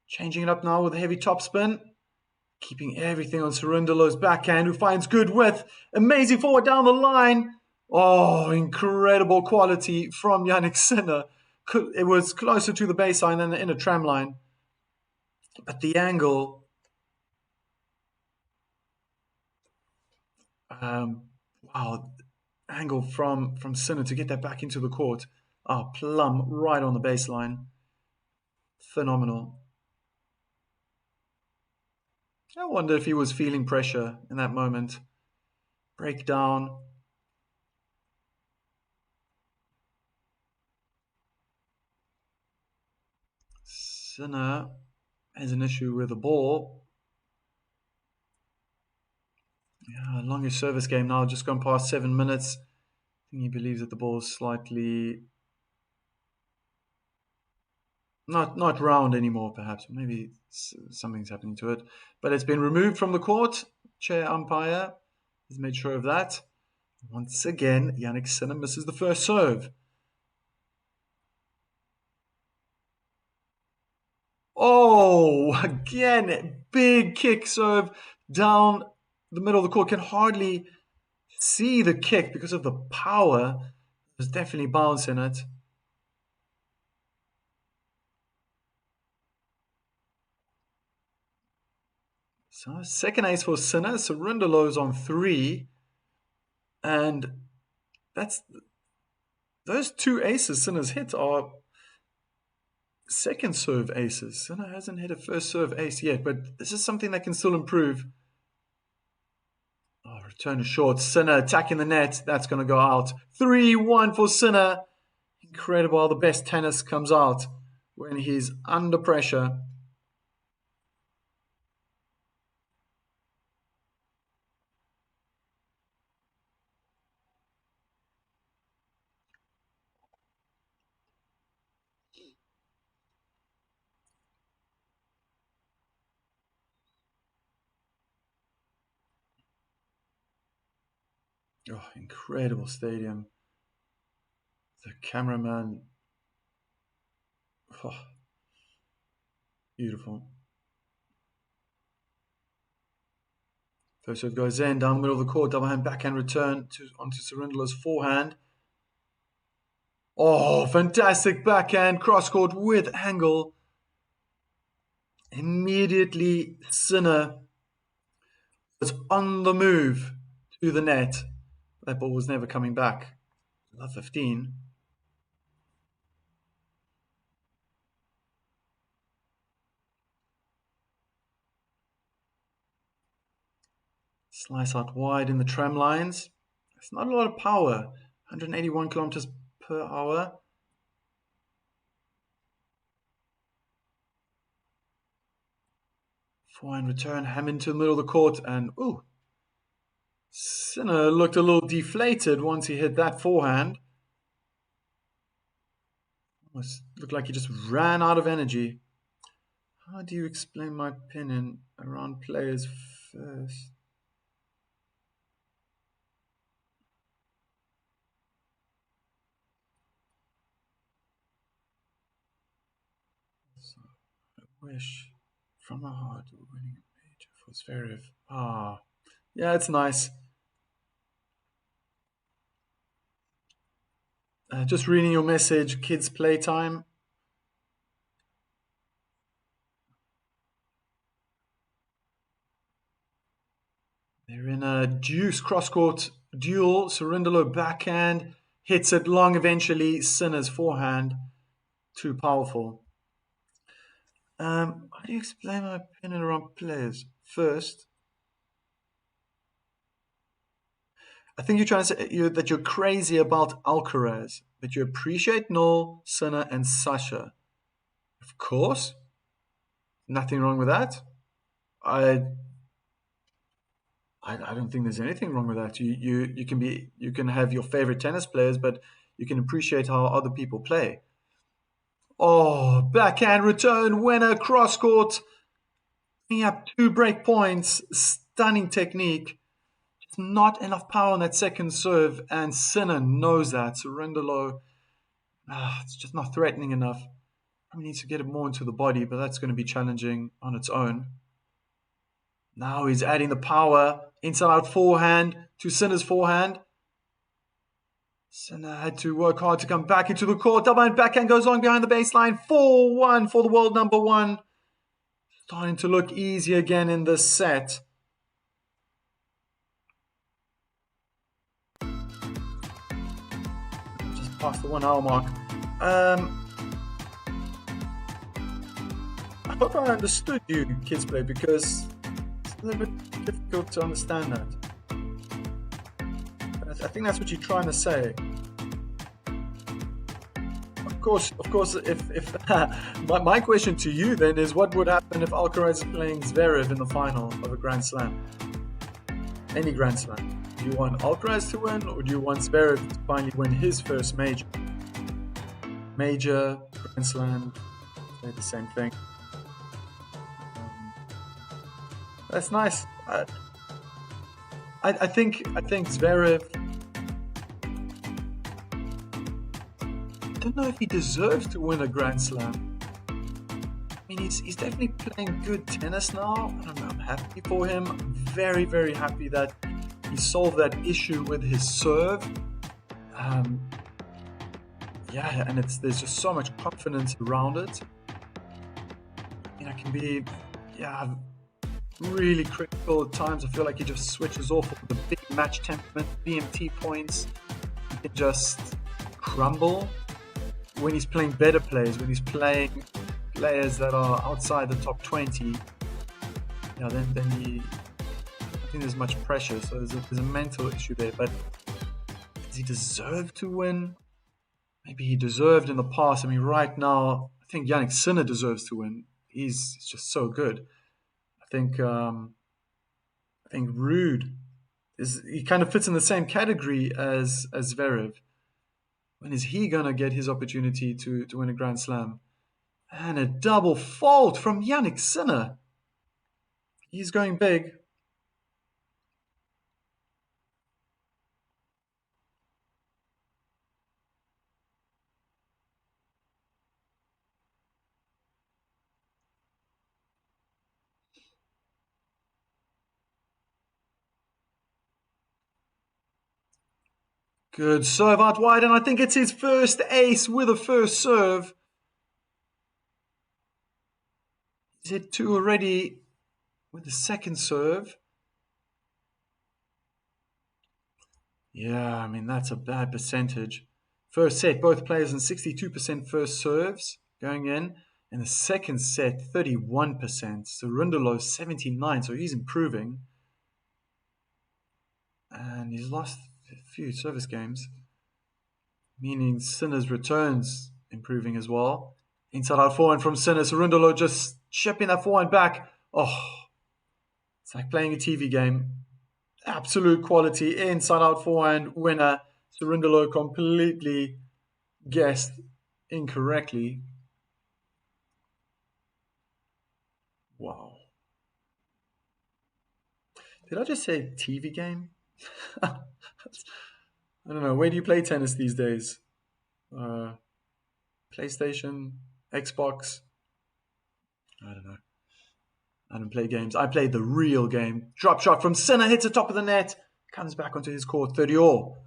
Changing it up now with a heavy topspin. Keeping everything on Cerundolo's backhand, who finds good width. Amazing forward down the line. Oh, incredible quality from Yannick Sinner. it was closer to the baseline than the inner tram line. But the angle, wow, angle from Sinner to get that back into the court. Oh, plumb right on the baseline. Phenomenal. I wonder if he was feeling pressure in that moment. Breakdown. Sinner has an issue with the ball. Yeah, longest service game now, just gone past 7 minutes. I think he believes that the ball is slightly not round anymore, perhaps. Maybe something's happening to it. But it's been removed from the court. Chair umpire has made sure of that. Once again, Yannick Sinner misses the first serve. Oh, again, big kick serve down the middle of the court. Can hardly see the kick because of the power. There's definitely bounce in it. So second ace for Sinner. Cerundolo's on 3. And that's those 2 aces Sinner's hit are second serve aces. Sinner hasn't hit a first serve ace yet, but this is something that can still improve. Oh, return to short. Sinner attacking the net. That's going to go out. 3-1 for Sinner. Incredible how the best tennis comes out when he's under pressure. Oh, incredible stadium. The cameraman. Oh, beautiful. First serve goes in, down the middle of the court, double hand backhand return onto Cerundolo's forehand. Oh, fantastic backhand, cross court with angle. Immediately, Sinner was on the move to the net. That ball was never coming back. Love 15. Slice out wide in the tram lines. It's not a lot of power. 181 kilometers per hour. Forehand return, ham into the middle of the court, and ooh, Sinner looked a little deflated once he hit that forehand. Almost looked like he just ran out of energy. How do you explain my opinion around players first? So, I wish from my heart winning a major for Zverev. Ah, yeah, it's nice. Just reading your message, kids' playtime. They're in a deuce cross-court duel. Cerundolo backhand hits it long eventually. Sinner's forehand, too powerful. How do you explain my opinion around players? First, I think you're trying to say that you're crazy about Alcaraz, but you appreciate Noel, Sinner, and Sasha. Of course, nothing wrong with that. I don't think there's anything wrong with that. You can have your favorite tennis players, but you can appreciate how other people play. Oh, backhand return winner cross court. He had 2 break points. Stunning technique. Not enough power on that second serve, and Sinner knows that. Cerundolo, it's just not threatening enough. Probably needs to get it more into the body, but that's going to be challenging on its own. Now he's adding the power inside out forehand to Sinner's forehand. Sinner had to work hard to come back into the court. Double hand backhand goes long behind the baseline. 4-1 for the world number one. Starting to look easy again in this set. Just past the 1 hour mark. I hope I understood you, Kids Play, because it's a little bit difficult to understand that. But I think that's what you're trying to say. Of course, if my question to you then is, what would happen if Alcaraz is playing Zverev in the final of a Grand Slam? Any Grand Slam. Do you want Alcaraz to win, or do you want Zverev to finally win his first major? Major, Grand Slam, they're the same thing. That's nice. I think Zverev. I don't know if he deserves to win a Grand Slam. I mean, he's definitely playing good tennis now. I'm happy for him. I'm very, very happy that he solved that issue with his serve. Yeah, and there's just so much confidence around it. I mean, I can be, really critical at times. I feel like he just switches off with the big match temperament, BMT points. He can just crumble when he's playing better players, when he's playing players that are outside the top 20. Then he, I think there's much pressure, so there's a mental issue there. But does he deserve to win? Maybe he deserved in the past. I mean, right now, I think Jannik Sinner deserves to win. He's just so good. I think Ruud he kind of fits in the same category as Zverev. When is he gonna get his opportunity to win a Grand Slam? And a double fault from Jannik Sinner. He's going big. Good serve out wide, and I think it's his first ace with a first serve. He's hit 2 already with the second serve. Yeah, I mean, that's a bad percentage. First set, both players in 62% first serves going in. In the second set, 31%. Cerundolo, 79%, so he's improving. And he's lost a few service games, meaning Sinner's returns improving as well. Inside out forehand from Sinner. Cerundolo just chipping that forehand back. Oh, it's like playing a TV game. Absolute quality. Inside out forehand winner. Cerundolo completely guessed incorrectly. Wow. Did I just say TV game? I don't know. Where do you play tennis these days? PlayStation? Xbox? I don't know. I don't play games. I played the real game. Drop shot from Sinner, hits the top of the net, comes back onto his court, 30-all.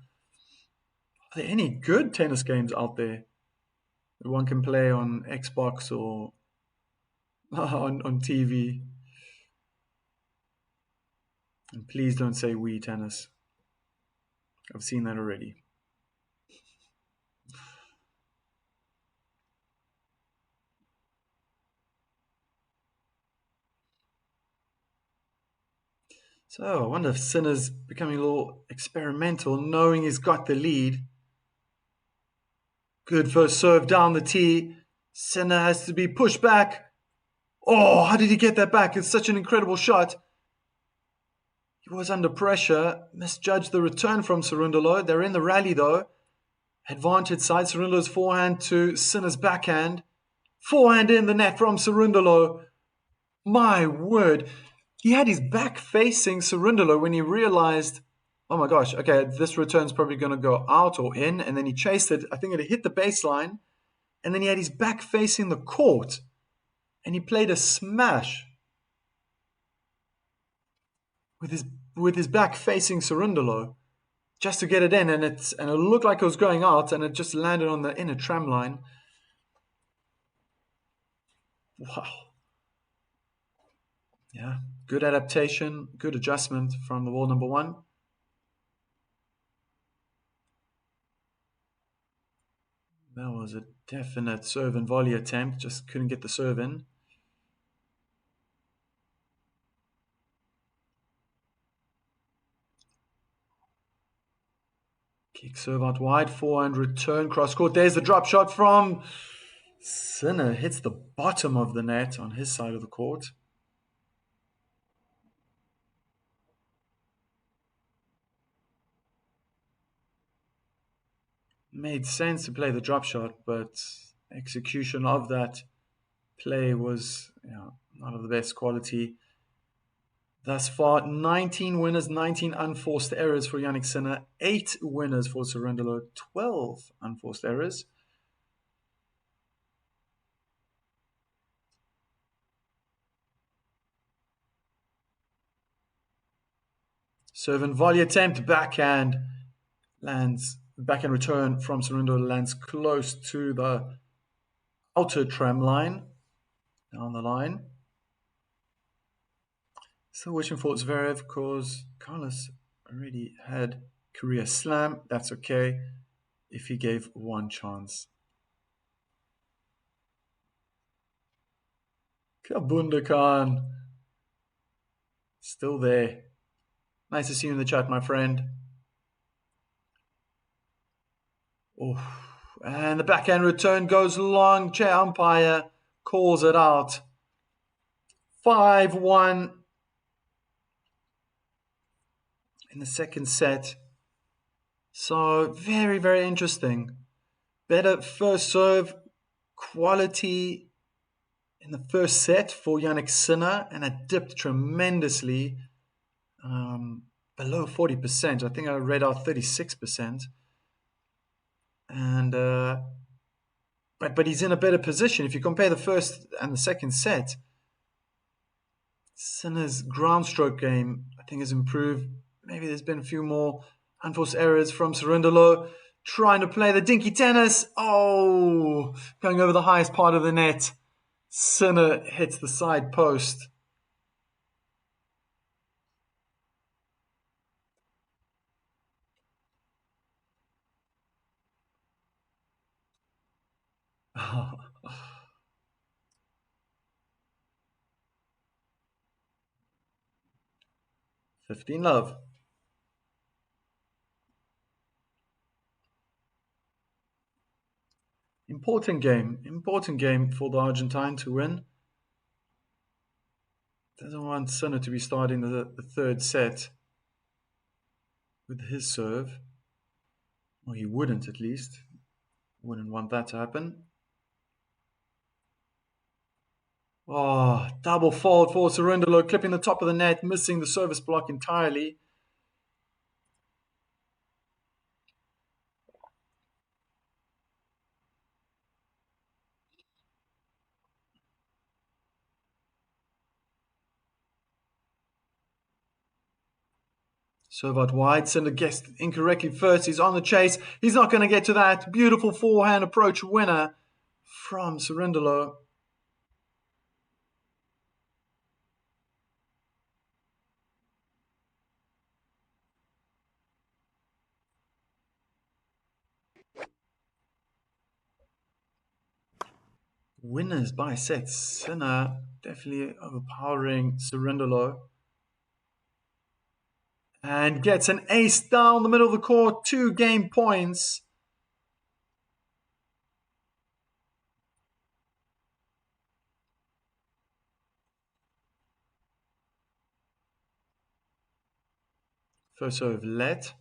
Are there any good tennis games out there that one can play on Xbox or on TV? And please don't say Wii tennis. I've seen that already. So I wonder if Sinner's becoming a little experimental, knowing he's got the lead. Good first serve down the tee. Sinner has to be pushed back. Oh, how did he get that back? It's such an incredible shot. He was under pressure, misjudged the return from Cerundolo. They're in the rally though. Advantage side, Cerundolo's forehand to Sinner's backhand. Forehand in the net from Cerundolo. My word. He had his back facing Cerundolo when he realized, oh my gosh, okay, this return's probably going to go out or in. And then he chased it. I think it hit the baseline. And then he had his back facing the court. And he played a smash with his back facing Cerundolo. just to get it in, and it looked like it was going out, and it just landed on the inner tram line. Wow. Yeah, good adaptation, good adjustment from the wall number one. That was a definite serve and volley attempt, just couldn't get the serve in. Kick serve out wide, forehand return, cross court. There's the drop shot from Sinner. Hits the bottom of the net on his side of the court. Made sense to play the drop shot, but execution of that play was not of the best quality. Thus far, 19 winners, 19 unforced errors for Jannik Sinner, 8 winners for Cerundolo, 12 unforced errors. Serve and volley attempt, backhand lands. Backhand return from Cerundolo lands close to the outer tram line, down the line. Still wishing for Zverev because Carlos already had career slam. That's okay if he gave one chance. Kabundakan. Still there. Nice to see you in the chat, my friend. Oh, and the backhand return goes long. Chair umpire calls it out. 5-1 in the second set. So very, very interesting. Better first serve quality in the first set for Jannik Sinner, and it dipped tremendously below 40%. I think I read out 36%. And but he's in a better position. If you compare the first and the second set, Sinner's ground stroke game, I think, has improved. Maybe there's been a few more unforced errors from Cerundolo, trying to play the dinky tennis. Oh, going over the highest part of the net. Sinner hits the side post. Oh. 15 love. Important game for the Argentine to win. Doesn't want Sinner to be starting the third set with his serve. Or he wouldn't, at least. Wouldn't want that to happen. Oh, double fault for Cerundolo, clipping the top of the net, missing the service block entirely. Serve out wide. Sinner guessed incorrectly first. He's on the chase. He's not going to get to that. Beautiful forehand approach winner from Cerundolo. Winners by sets. Sinner definitely overpowering Cerundolo. And gets an ace down the middle of the court. 2 game points. First serve let.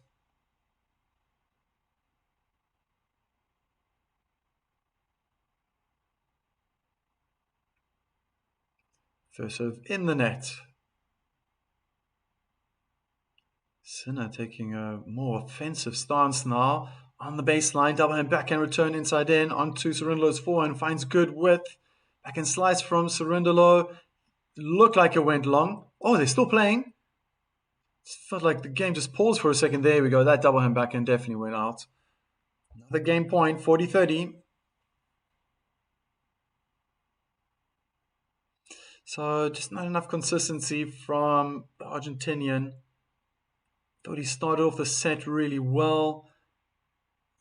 First serve in the net. Sinner taking a more offensive stance now on the baseline. Double hand backhand return inside in onto Cerundolo's forehand. Finds good width. Backhand slice from Cerundolo. Looked like it went long. Oh, they're still playing. It felt like the game just paused for a second. There we go. That double hand backhand definitely went out. Another game point, 40-30. So just not enough consistency from the Argentinian. Thought he started off the set really well.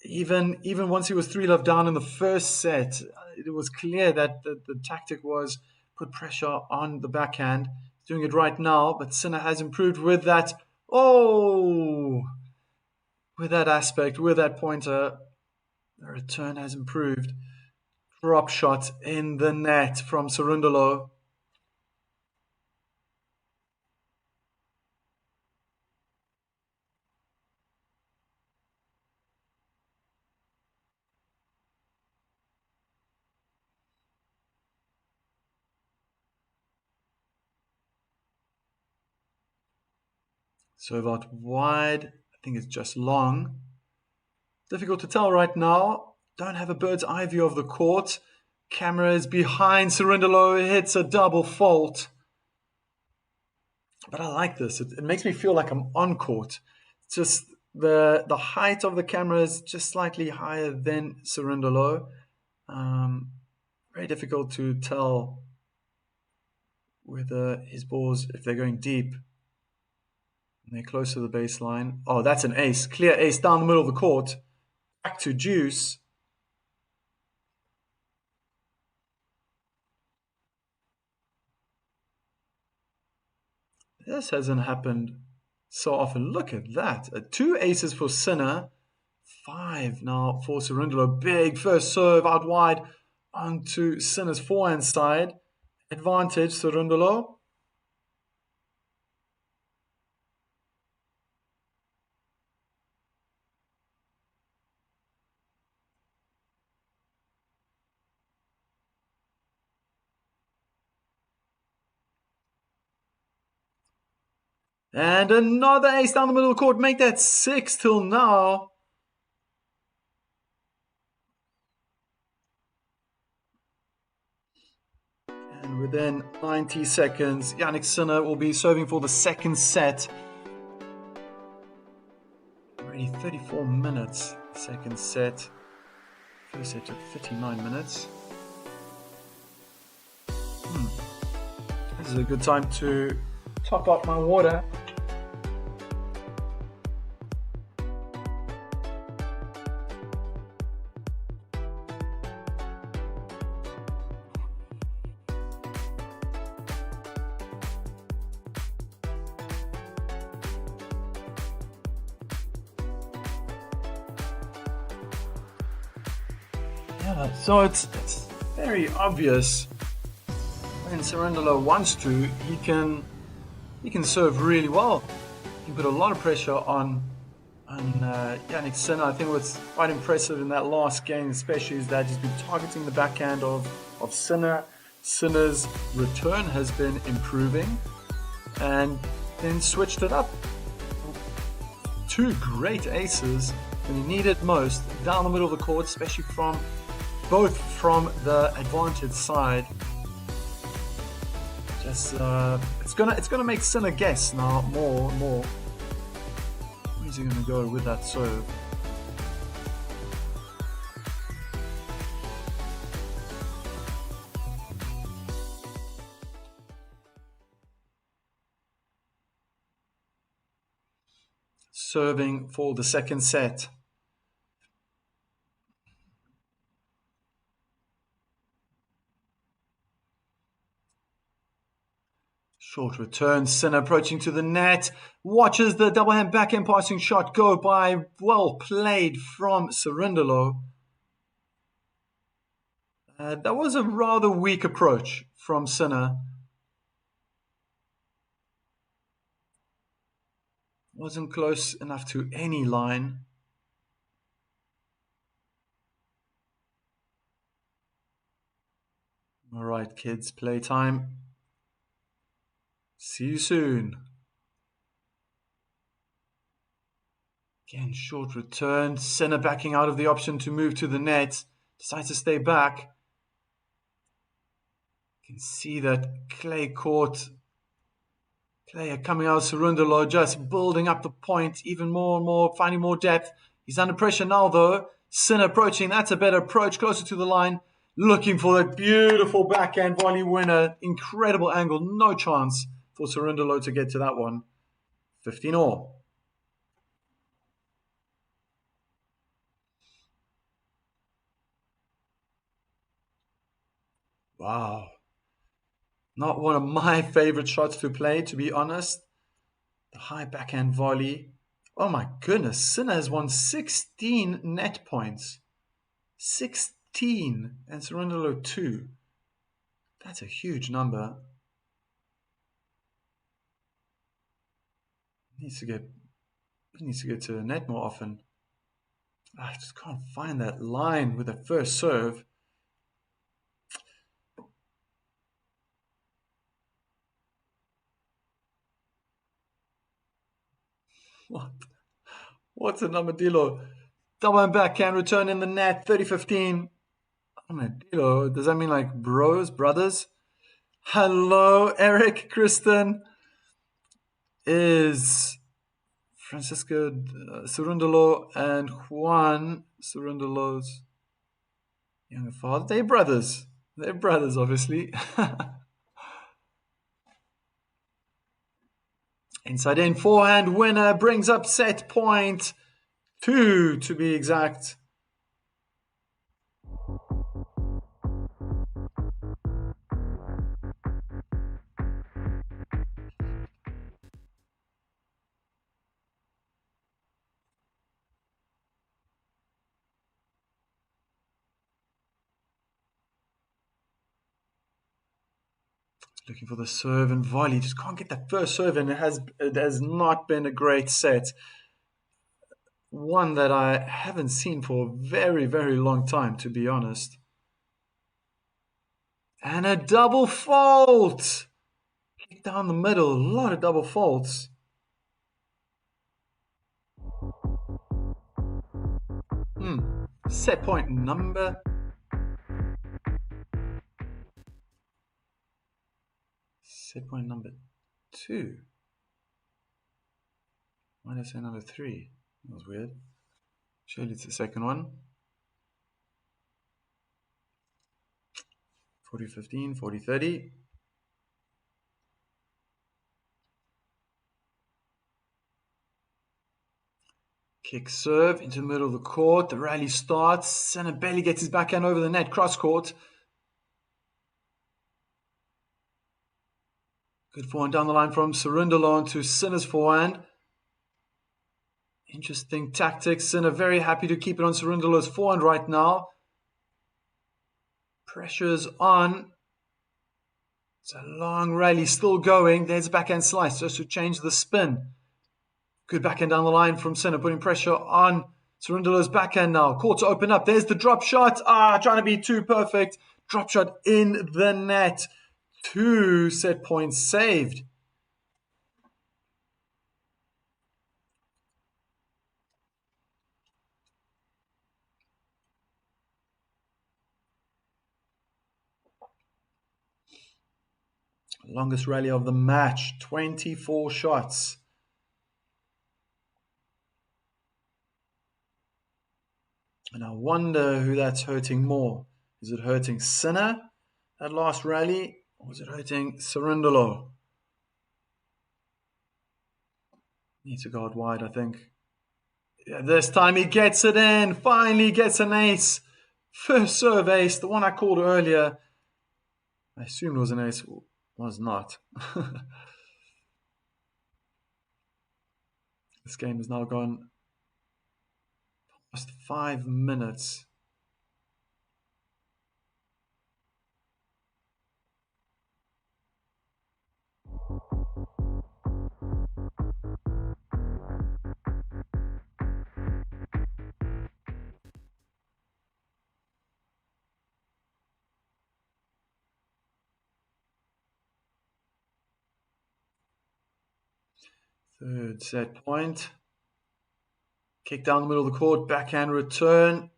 Even once he was 3-love down in the first set, it was clear that the tactic was put pressure on the backhand. He's doing it right now, but Sinner has improved with that. Oh, with that aspect, with that pointer, the return has improved. Drop shot in the net from Cerundolo. Serve out wide. I think it's just long. Difficult to tell right now. Don't have a bird's eye view of the court. Camera is behind Cerundolo. Hits a double fault. But I like this. It makes me feel like I'm on court. It's just the height of the camera is just slightly higher than Cerundolo. Very difficult to tell whether his balls, if they're going deep, and they're close to the baseline. Oh, that's an ace. Clear ace down the middle of the court. Back to deuce. This hasn't happened so often. Look at that. 2 aces for Sinner. 5 now for Cerundolo. Big first serve out wide onto Sinner's forehand side. Advantage, Cerundolo. And another ace down the middle of the court. Make that 6 till now. And within 90 seconds, Jannik Sinner will be serving for the second set. Already 34 minutes, second set. First set took 59 minutes. This is a good time to top up my water. Yeah, so it's very obvious when Cerundolo wants to, he can serve really well. He can put a lot of pressure on Jannik Sinner. I think what's quite impressive in that last game, especially, is that he's been targeting the backhand of Sinner. Sinner's return has been improving, and then switched it up. 2 great aces when he needed most, down the middle of the court, especially both from the advantage side. Just it's gonna make Sinner guess now more and more. Where's he gonna go with that serve? Serving for the second set. Short return, Sinner approaching to the net, watches the double hand backhand passing shot go by. Well played from Cerundolo. That was a rather weak approach from Sinner. Wasn't close enough to any line. All right, kids, playtime. See you soon. Again, short return. Sinner backing out of the option to move to the net. Decides to stay back. You can see that clay court Player coming out, Cerundolo just building up the point even more and more, finding more depth. He's under pressure now, though. Sin approaching. That's a better approach, closer to the line. Looking for that beautiful backhand volley winner. Incredible angle. No chance for Cerundolo to get to that one. 15 all. Wow. Not one of my favorite shots to play, to be honest. The high backhand volley. Oh my goodness. Sinner has won 16 net points. 16 and Cerundolo 2. That's a huge number. He needs to get to the net more often. I just can't find that line with the first serve. What's an armadillo? Double and backhand return in the net, 30-15. Armadillo, does that mean like bros, brothers? Hello, Eric, Kristen. Is Francisco Cerundolo and Juan Cerundolo's younger father? They're brothers. They're brothers, obviously. Inside in, forehand winner, brings up set point 2 to be exact. Looking for the serve and volley. Just can't get that first serve in. It has not been a great set. One that I haven't seen for a very, very long time, to be honest. And a double fault. Kick down the middle. A lot of double faults. Set point number. Set point number 2. Why did I say number 3? That was weird. Surely it's the second one. 40-15, 40-30. Kick serve into the middle of the court. The rally starts. Senna barely gets his backhand over the net. Cross court. Good forehand down the line from Cerundolo to Sinner's forehand. Interesting tactics. Sinner very happy to keep it on Cerundolo's forehand right now. Pressure's on. It's a long rally still going. There's a backhand slice just to change the spin. Good backhand down the line from Sinner, putting pressure on Cerundolo's backhand now. Court to open up. There's the drop shot. Trying to be too perfect. Drop shot in the net. 2 set points saved. Longest rally of the match, 24 shots. And I wonder who that's hurting more. Is it hurting Sinner, that last rally, or is it hurting Cerundolo? Needs to guard wide, I think. Yeah, this time he gets it in. Finally gets an ace. First serve ace, the one I called earlier. I assumed it was an ace. Was not. This game has now gone past 5 minutes. Third set point. Kick down the middle of the court. Backhand return.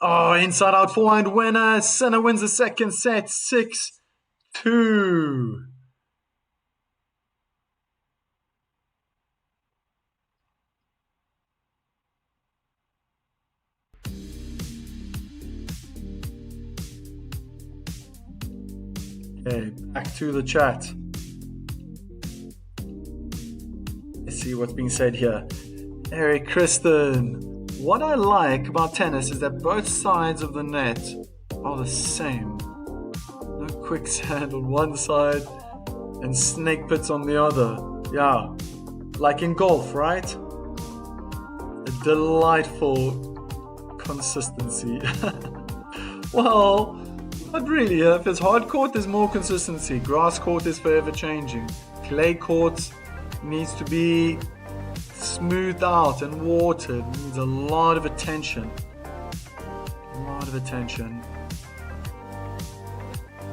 Oh, inside out forehand winner. Sinner wins the second set. 6-2. Okay, back to the chat. Let's see what's being said here. Eric Kristen. What I like about tennis is that both sides of the net are the same. No quicksand on one side and snake pits on the other. Yeah, like in golf, right? A delightful consistency. Well, not really. If it's hard court, there's more consistency. Grass court is forever changing. Clay court needs to be smoothed out and watered. It needs a lot of attention. A lot of attention.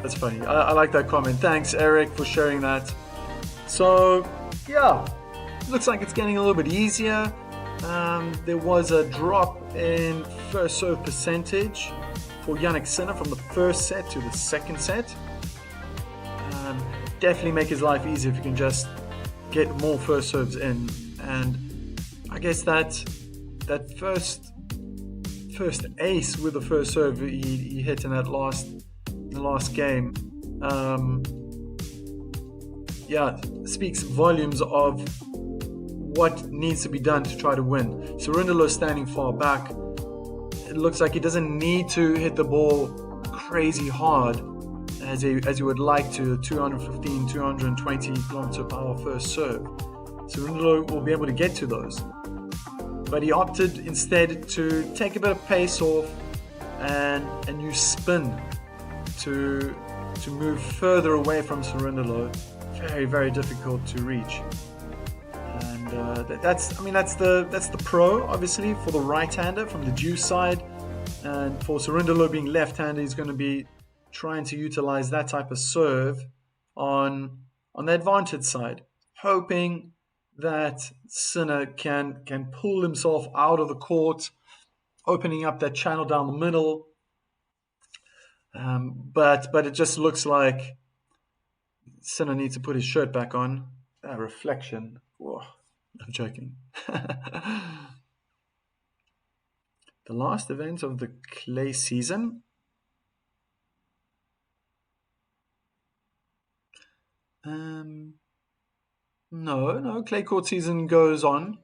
That's funny. I like that comment. Thanks, Eric, for sharing that. So, yeah, looks like it's getting a little bit easier. There was a drop in first serve percentage for Jannik Sinner from the first set to the second set. Definitely make his life easier if you can just get more first serves in. And I guess that first ace with the first serve he hit in the last game, speaks volumes of what needs to be done to try to win. Cerundolo is standing far back. It looks like he doesn't need to hit the ball crazy hard as he would like to, 215, 220 kilometer per hour first serve. Cerundolo will be able to get to those. But he opted instead to take a bit of pace off and use spin to move further away from Cerundolo. Very, very difficult to reach. And that's the pro, obviously, for the right-hander from the due side. And for Cerundolo being left-handed, he's going to be trying to utilize that type of serve on the advantage side, hoping that Sinner can pull himself out of the court, opening up that channel down the middle. But it just looks like Sinner needs to put his shirt back on. That reflection. Whoa, I'm joking. The last event of the clay season. No, clay court season goes on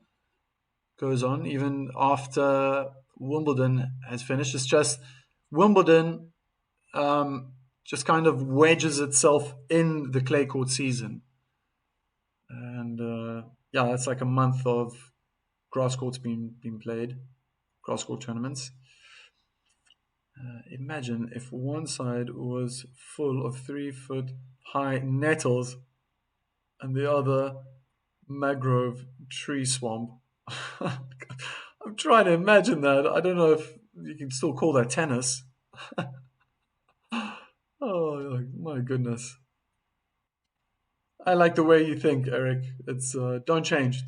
even after Wimbledon has finished. It's just Wimbledon just kind of wedges itself in the clay court season. And that's like a month of grass courts being played, grass court tournaments. Imagine if one side was full of 3-foot high nettles and the other mangrove tree swamp. I'm trying to imagine that. I don't know if you can still call that tennis. Oh my goodness. I like the way you think, Eric. It's don't change.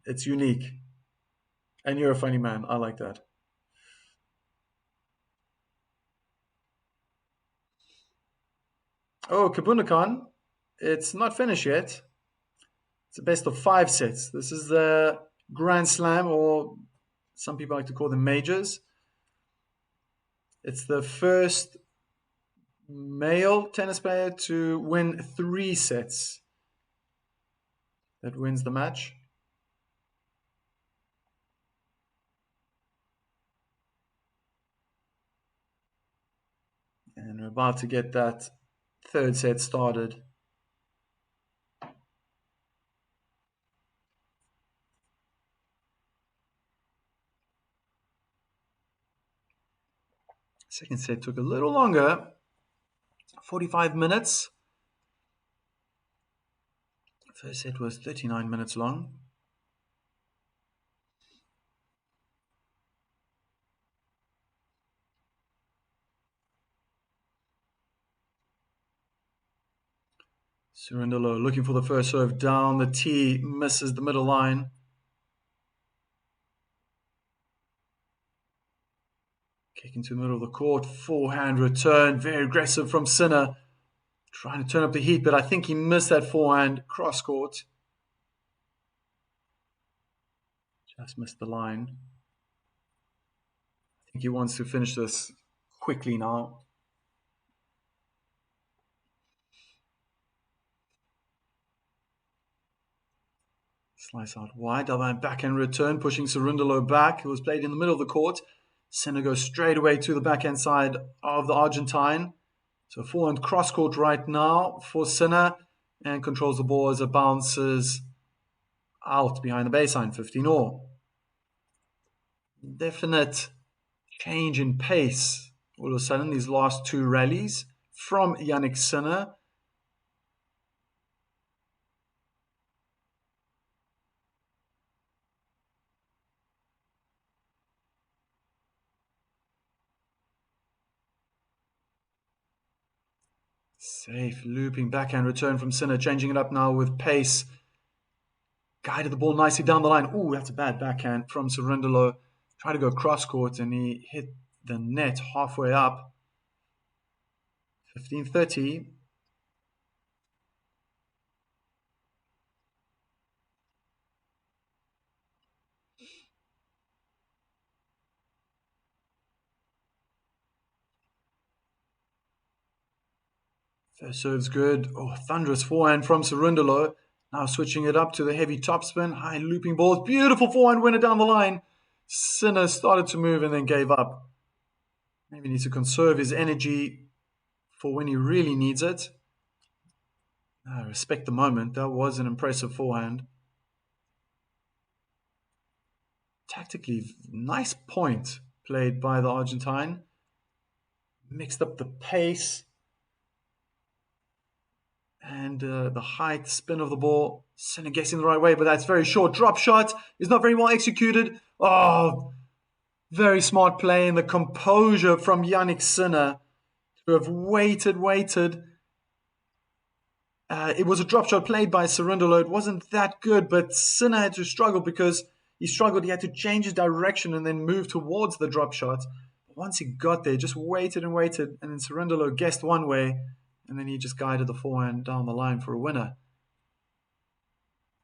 It's unique. And you're a funny man. I like that. Oh, Kabundakan. It's not finished yet. It's a best of 5 sets. This is the Grand Slam, or some people like to call them majors. It's the first male tennis player to win 3 sets that wins the match. And we're about to get that third set started. Second set took a little longer, 45 minutes. First set was 39 minutes long. Cerundolo looking for the first serve down the tee, misses the middle line. Kick into the middle of the court, forehand return, very aggressive from Sinner. Trying to turn up the heat, but I think he missed that forehand cross court. Just missed the line. I think he wants to finish this quickly now. Slice out wide, double hand backhand return, pushing Cerundolo back. It was played in the middle of the court. Sinner goes straight away to the backhand side of the Argentine. So forehand cross court right now for Sinner, and controls the ball as it bounces out behind the baseline, 15-all. Definite change in pace all of a sudden these last two rallies from Jannik Sinner. Safe looping backhand return from Sinner, changing it up now with pace. Guided the ball nicely down the line. Ooh, that's a bad backhand from Cerundolo. Tried to go cross court and he hit the net halfway up. 15-30. First serve's good. Oh, thunderous forehand from Cerundolo. Now switching it up to the heavy topspin. High looping balls. Beautiful forehand winner down the line. Sinner started to move and then gave up. Maybe needs to conserve his energy for when he really needs it. I respect the moment. That was an impressive forehand. Tactically, nice point played by the Argentine. Mixed up the pace and the height, spin of the ball. Sinner guessing the right way, but that's very short. Drop shot is not very well executed. Oh, very smart play and the composure from Jannik Sinner to have waited. It was a drop shot played by Cerundolo. It wasn't that good, but Sinner had to struggle because he struggled. He had to change his direction and then move towards the drop shot. But once he got there, just waited, and then Cerundolo guessed one way, and then he just guided the forehand down the line for a winner.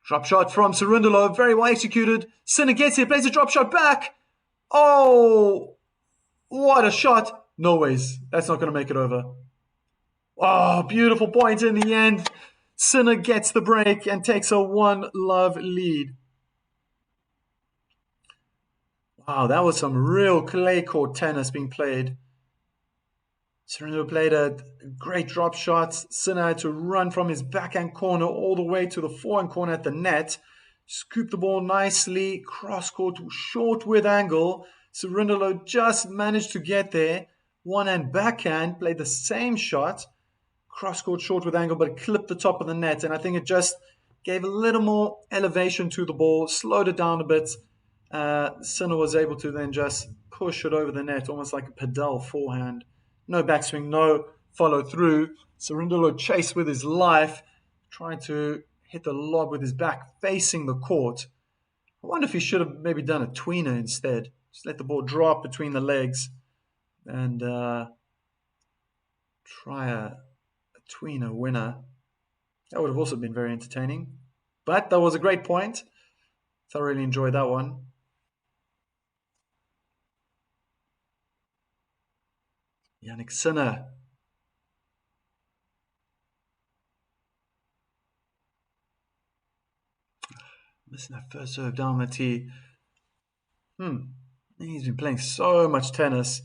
Drop shot from Cerundolo, very well executed. Sinner gets it, plays a drop shot back. Oh, what a shot. No ways. That's not going to make it over. Oh, beautiful point in the end. Sinner gets the break and takes a 1-love lead. Wow, that was some real clay court tennis being played. Cerundolo played a great drop shot. Sinner had to run from his backhand corner all the way to the forehand corner at the net. Scooped the ball nicely, cross court, short with angle. Cerundolo just managed to get there. One hand backhand, played the same shot. Cross court short with angle, but it clipped the top of the net. And I think it just gave a little more elevation to the ball, slowed it down a bit. Sinner was able to then just push it over the net, almost like a pedal forehand. No backswing, no follow through. Cerundolo chased with his life, trying to hit the lob with his back facing the court. I wonder if he should have maybe done a tweener instead. Just let the ball drop between the legs and try a tweener winner. That would have also been very entertaining. But that was a great point. Thoroughly enjoyed that one. Jannik Sinner. Missing that first serve down the tee. He's been playing so much tennis.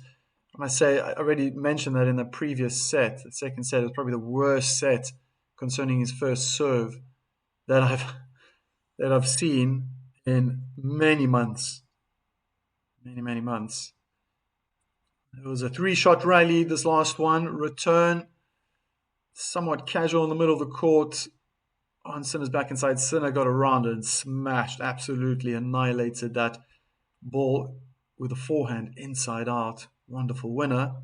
I must say, I already mentioned that in the previous set. The second set was probably the worst set concerning his first serve that I've seen in many months. Many months. It was a 3-shot rally, this last one. Return, somewhat casual in the middle of the court. On Sinner's back inside, Sinner got around and smashed, absolutely annihilated that ball with a forehand inside out. Wonderful winner.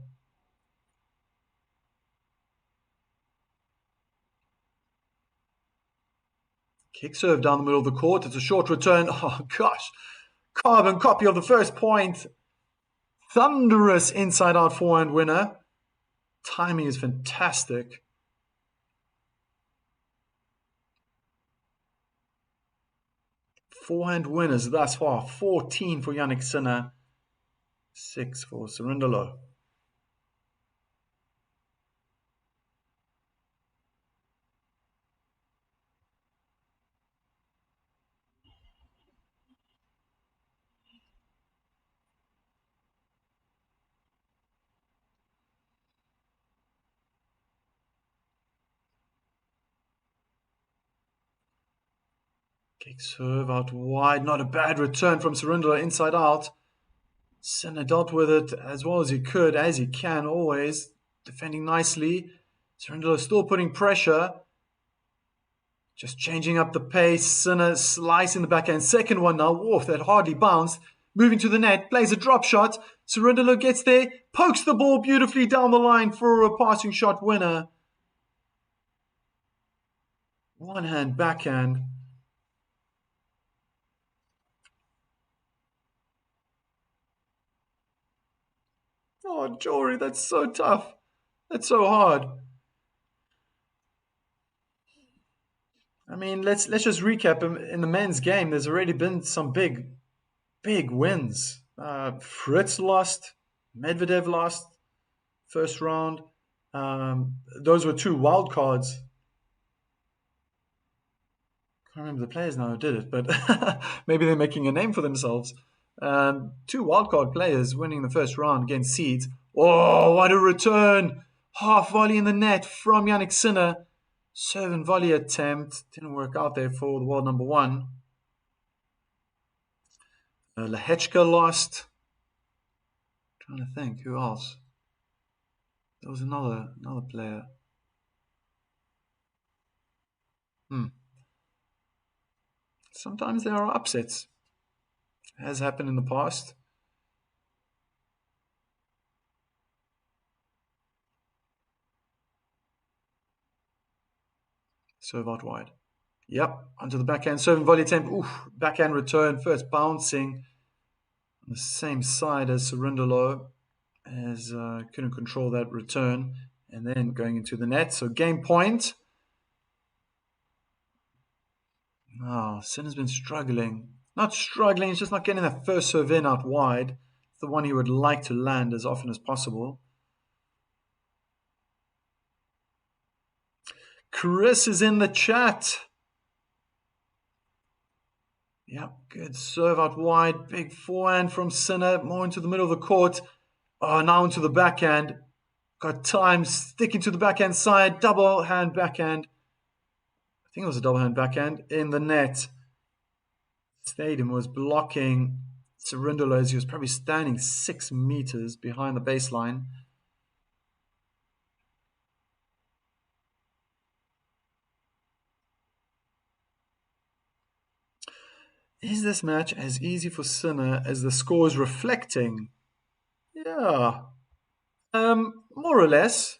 Kick serve down the middle of the court. It's a short return. Oh, gosh. Carbon copy of the first point. Thunderous inside out forehand winner. Timing is fantastic. Forehand winners thus far. 14 for Jannik Sinner. 6 for Cerundolo. Kick serve out wide. Not a bad return from Cerundolo inside out. Sinner dealt with it as well as he could, as he can always. Defending nicely. Cerundolo still putting pressure. Just changing up the pace. Sinner slicing the backhand. Second one now. Woof, that hardly bounced. Moving to the net. Plays a drop shot. Cerundolo gets there. Pokes the ball beautifully down the line for a passing shot winner. One hand backhand. Oh, Jory, that's so tough. That's so hard. I mean, let's just recap. In the men's game, there's already been some big wins. Fritz lost, Medvedev lost first round. Those were two wild cards. Can't remember the players now who did it, but maybe they're making a name for themselves. Two wildcard players winning the first round against seeds. Oh, what a return! Half volley in the net from Yannick Sinner. Serve and volley attempt. Didn't work out there for the world number one. Lehechka lost. Trying to think, who else? There was another player. Sometimes there are upsets. Has happened in the past. Serve out wide. Yep, onto the backhand. Serve and volley attempt. Oof, backhand return. First bouncing on the same side as Cerundolo, as couldn't control that return. And then going into the net. So game point. Oh, Sinner's been struggling. Not struggling, he's just not getting that first serve in out wide. It's the one he would like to land as often as possible. Chris is in the chat. Yep, good serve out wide. Big forehand from Sinner. More into the middle of the court. Oh, now into the backhand. Got time sticking to the backhand side. Double hand backhand. I think it was a double hand backhand in the net. Stadium was blocking Cerundolo as he was probably standing 6 meters behind the baseline. Is this match as easy for Sinner as the score is reflecting? Yeah. More or less.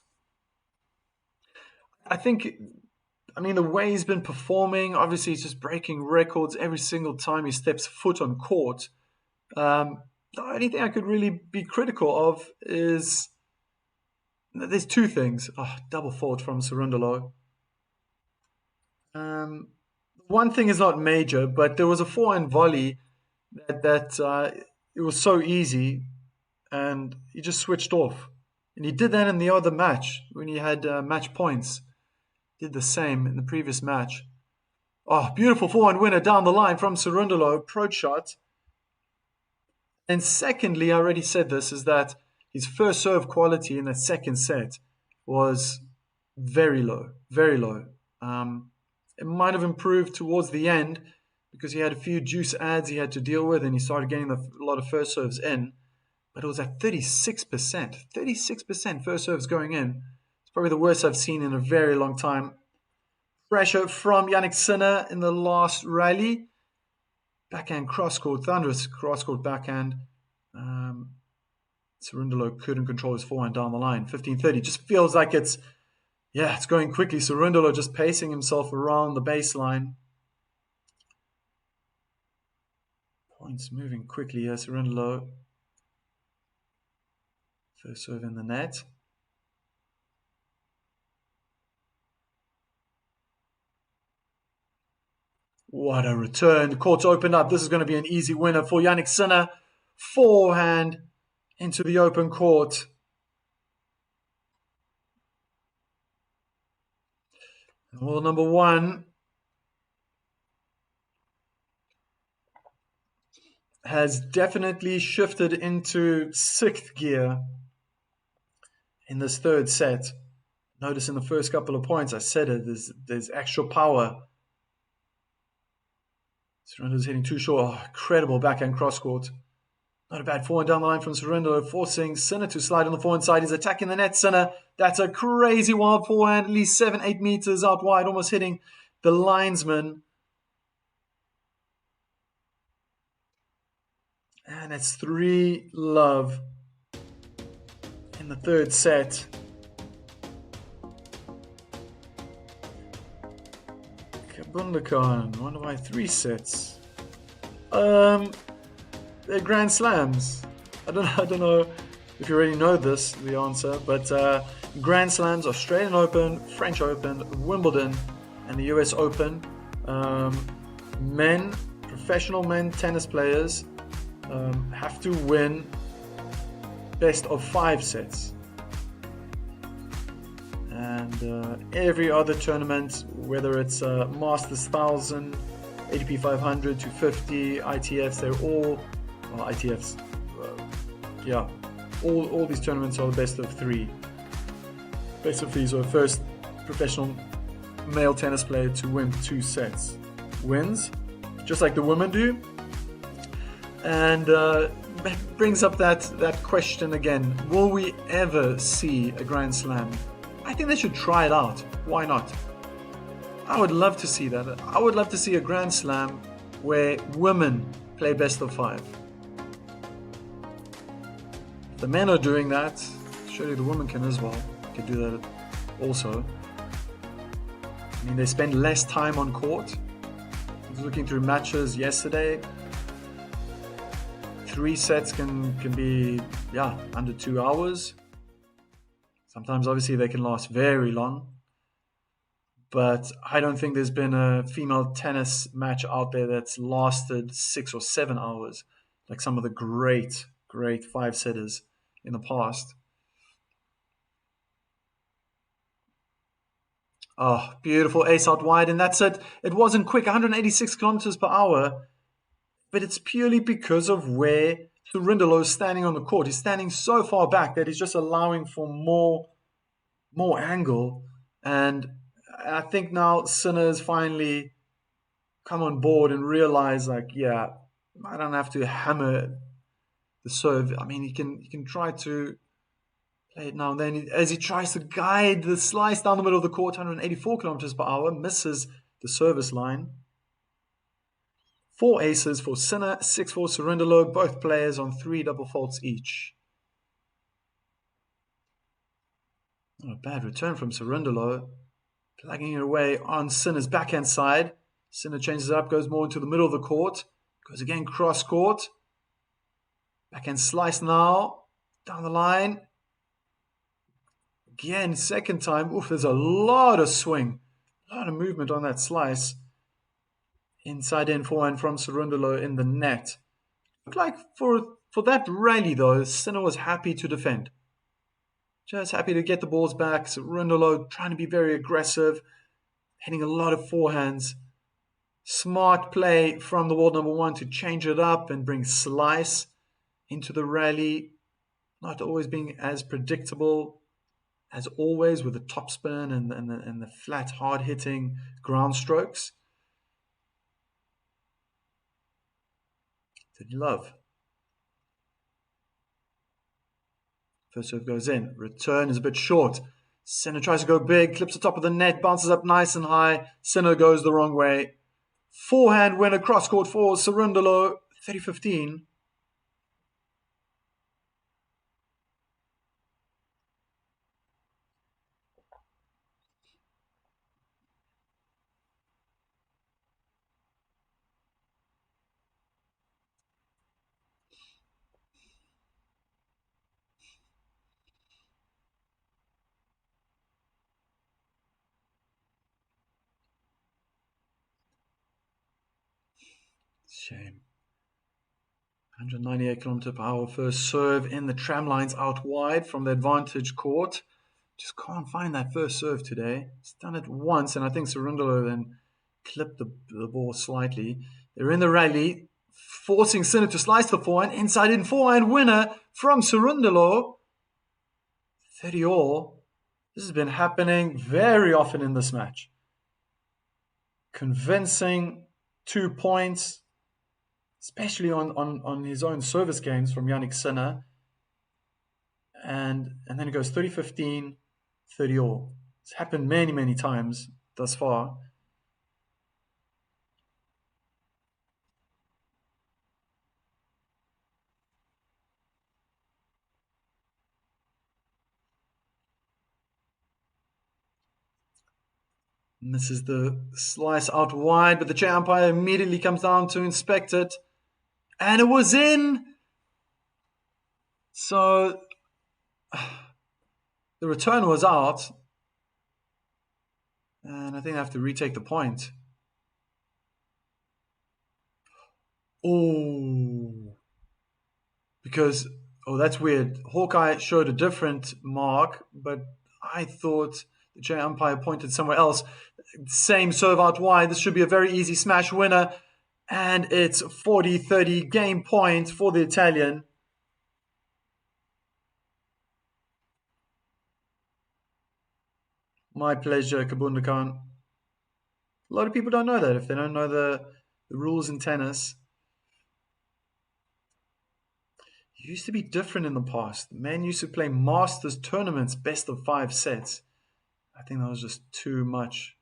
I mean, the way he's been performing, obviously he's just breaking records every single time he steps foot on court. The only thing I could really be critical of is there's two things. Oh, double fault from Cerundolo. One thing is not major, but there was a forehand volley that it was so easy, and he just switched off. And he did that in the other match when he had match points. Did the same in the previous match. Oh, beautiful forehand winner down the line from Cerundolo, approach shot. And secondly, I already said this, is that his first serve quality in that second set was very low, very low. It might have improved towards the end because he had a few juice ads he had to deal with and he started getting a lot of first serves in. But it was at 36%. 36% first serves going in. It's probably the worst I've seen in a very long time. Pressure from Yannick Sinner in the last rally. Backhand cross-court, thunderous cross-court backhand. Cerundolo couldn't control his forehand down the line. 15-30. Just feels like it's going quickly. Cerundolo just pacing himself around the baseline. Points moving quickly here. Cerundolo. First serve in the net. What a return. The court's opened up. This is going to be an easy winner for Yannick Sinner. Forehand into the open court. Well, number one has definitely shifted into sixth gear in this third set. Notice in the first couple of points, I said it, there's extra power. Cerundolo's hitting too short. Oh, incredible backhand cross court. Not a bad forehand down the line from Cerundolo, forcing Sinner to slide on the forehand side. He's attacking the net, Sinner. That's a crazy wild forehand, at least 7-8 meters out wide, almost hitting the linesman. And it's 3-love in the third set. Kabundakan, wonder why 3 sets. They're Grand Slams. I don't know if you already know the answer, but Grand Slams: Australian Open, French Open, Wimbledon, and the US Open. Professional men tennis players have to win best of 5 sets. And every other tournament, whether it's Masters 1000, ATP 500, 250, ITFs, they're all ITFs. All these tournaments are the best of 3. Best of 3, so first professional male tennis player to win 2 sets wins, just like the women do. And that brings up that question again: will we ever see a Grand Slam? I think they should try it out. Why not? I would love to see that. I would love to see a Grand Slam where women play best of 5. If the men are doing that, surely the women can as well. Can do that also. I mean, they spend less time on court. I was looking through matches yesterday. 3 sets can be under 2 hours. Sometimes obviously they can last very long. But I don't think there's been a female tennis match out there that's lasted 6 or 7 hours, like some of the great 5-setters in the past. Oh, beautiful ace out wide, and that's it. It wasn't quick, 186 kilometers per hour, but it's purely because of where Cerundolo is standing on the court. He's standing so far back that he's just allowing for more angle. And I think now Sinner's finally come on board and realize, I don't have to hammer the serve. I mean, he can try to play it now and then as he tries to guide the slice down the middle of the court, 184 kilometers per hour, misses the service line. 4 aces for Sinner, 6 for Cerundolo, both players on 3 double faults each. Not a bad return from Cerundolo, plugging it away on Sinner's backhand side. Sinner changes it up, goes more into the middle of the court, goes again cross court. Backhand slice now, down the line. Again, second time. Oof, there's a lot of swing, a lot of movement on that slice. Inside in forehand from Cerundolo in the net. Looked like for that rally though, Sinner was happy to defend. Just happy to get the balls back. Cerundolo trying to be very aggressive, hitting a lot of forehands. Smart play from the world number 1 to change it up and bring slice into the rally. Not always being as predictable as always with the topspin and the flat, hard-hitting ground strokes. Did you love? First serve goes in. Return is a bit short. Sinner tries to go big, clips the top of the net, bounces up nice and high. Sinner goes the wrong way. Forehand winner cross court for Cerundolo, 30-15. Shame. 198 kilometer per hour first serve in the tram lines out wide from the advantage court. Just can't find that first serve today. It's done it once, and I think Cerundolo then clipped the ball slightly. They're in the rally, forcing Sinner to slice the forehand. Inside in forehand winner from Cerundolo. 30 all. This has been happening very often in this match. Convincing 2 points, especially on his own service games from Yannick Sinner. And then it goes 30-15, 30 all. It's happened many, many times thus far. And this is the slice out wide, but the chair umpire immediately comes down to inspect it. And it was in. So the return was out. And I think I have to retake the point. Oh. Because, oh, that's weird. Hawkeye showed a different mark, but I thought the chair umpire pointed somewhere else. Same serve out wide. This should be a very easy smash winner. And it's 40-30 game point for the Italian. My pleasure, Kabunda Khan. A lot of people don't know that if they don't know the rules in tennis. It used to be different in the past. Men used to play Masters tournaments, best of 5 sets. I think that was just too much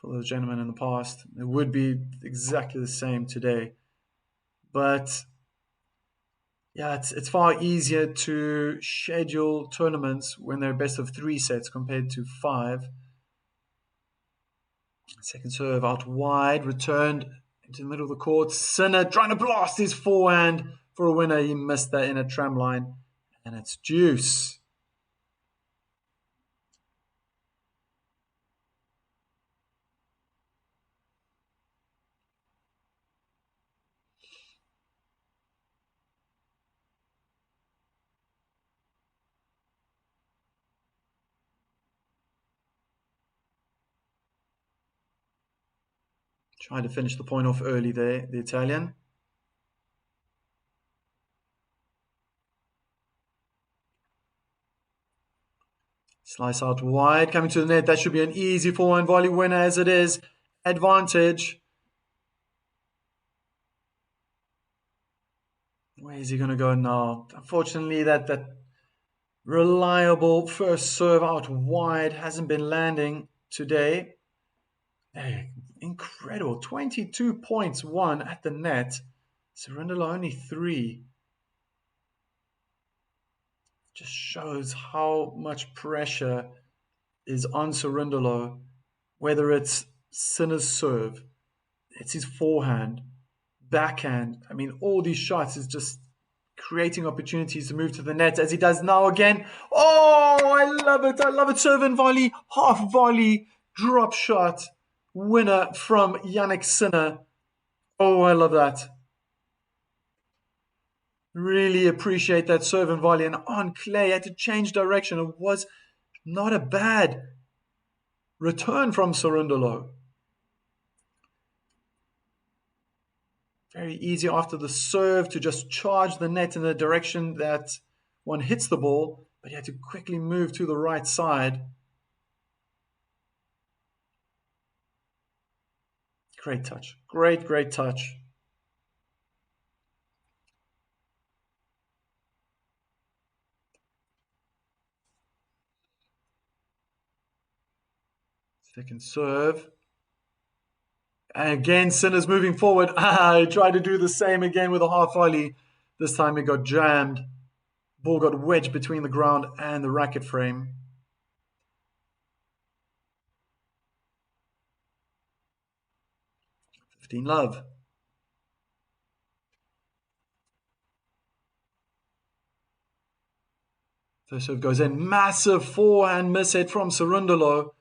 for those gentlemen in the past. It would be exactly the same today. But yeah, it's far easier to schedule tournaments when they're best of 3 sets compared to 5. Second serve out wide, returned into the middle of the court. Sinner trying to blast his forehand for a winner. He missed that inner tram line, and it's deuce. Trying to finish the point off early there, the Italian. Slice out wide, coming to the net. That should be an easy forehand volley winner as it is. Advantage. Where is he going to go now? Unfortunately, that reliable first serve out wide hasn't been landing today. Hey, incredible. 22 points won at the net. Cerundolo only 3. Just shows how much pressure is on Cerundolo, whether it's Sinner's serve, it's his forehand, backhand. I mean, all these shots is just creating opportunities to move to the net as he does now again. Oh, I love it. I love it. Serve and volley, half volley, drop shot, winner from Yannick Sinner. Oh, I love that. Really appreciate that serve and volley. And on clay, had to change direction. It was not a bad return from Cerundolo. Very easy after the serve to just charge the net in the direction that one hits the ball, but you had to quickly move to the right side. Great touch. Great, great touch. Second serve. And again, Sinner's moving forward. I tried to do the same again with a half volley. This time it got jammed. Ball got wedged between the ground and the racket frame. 15 love. First serve goes in. Massive forehand mishit from Cerundolo.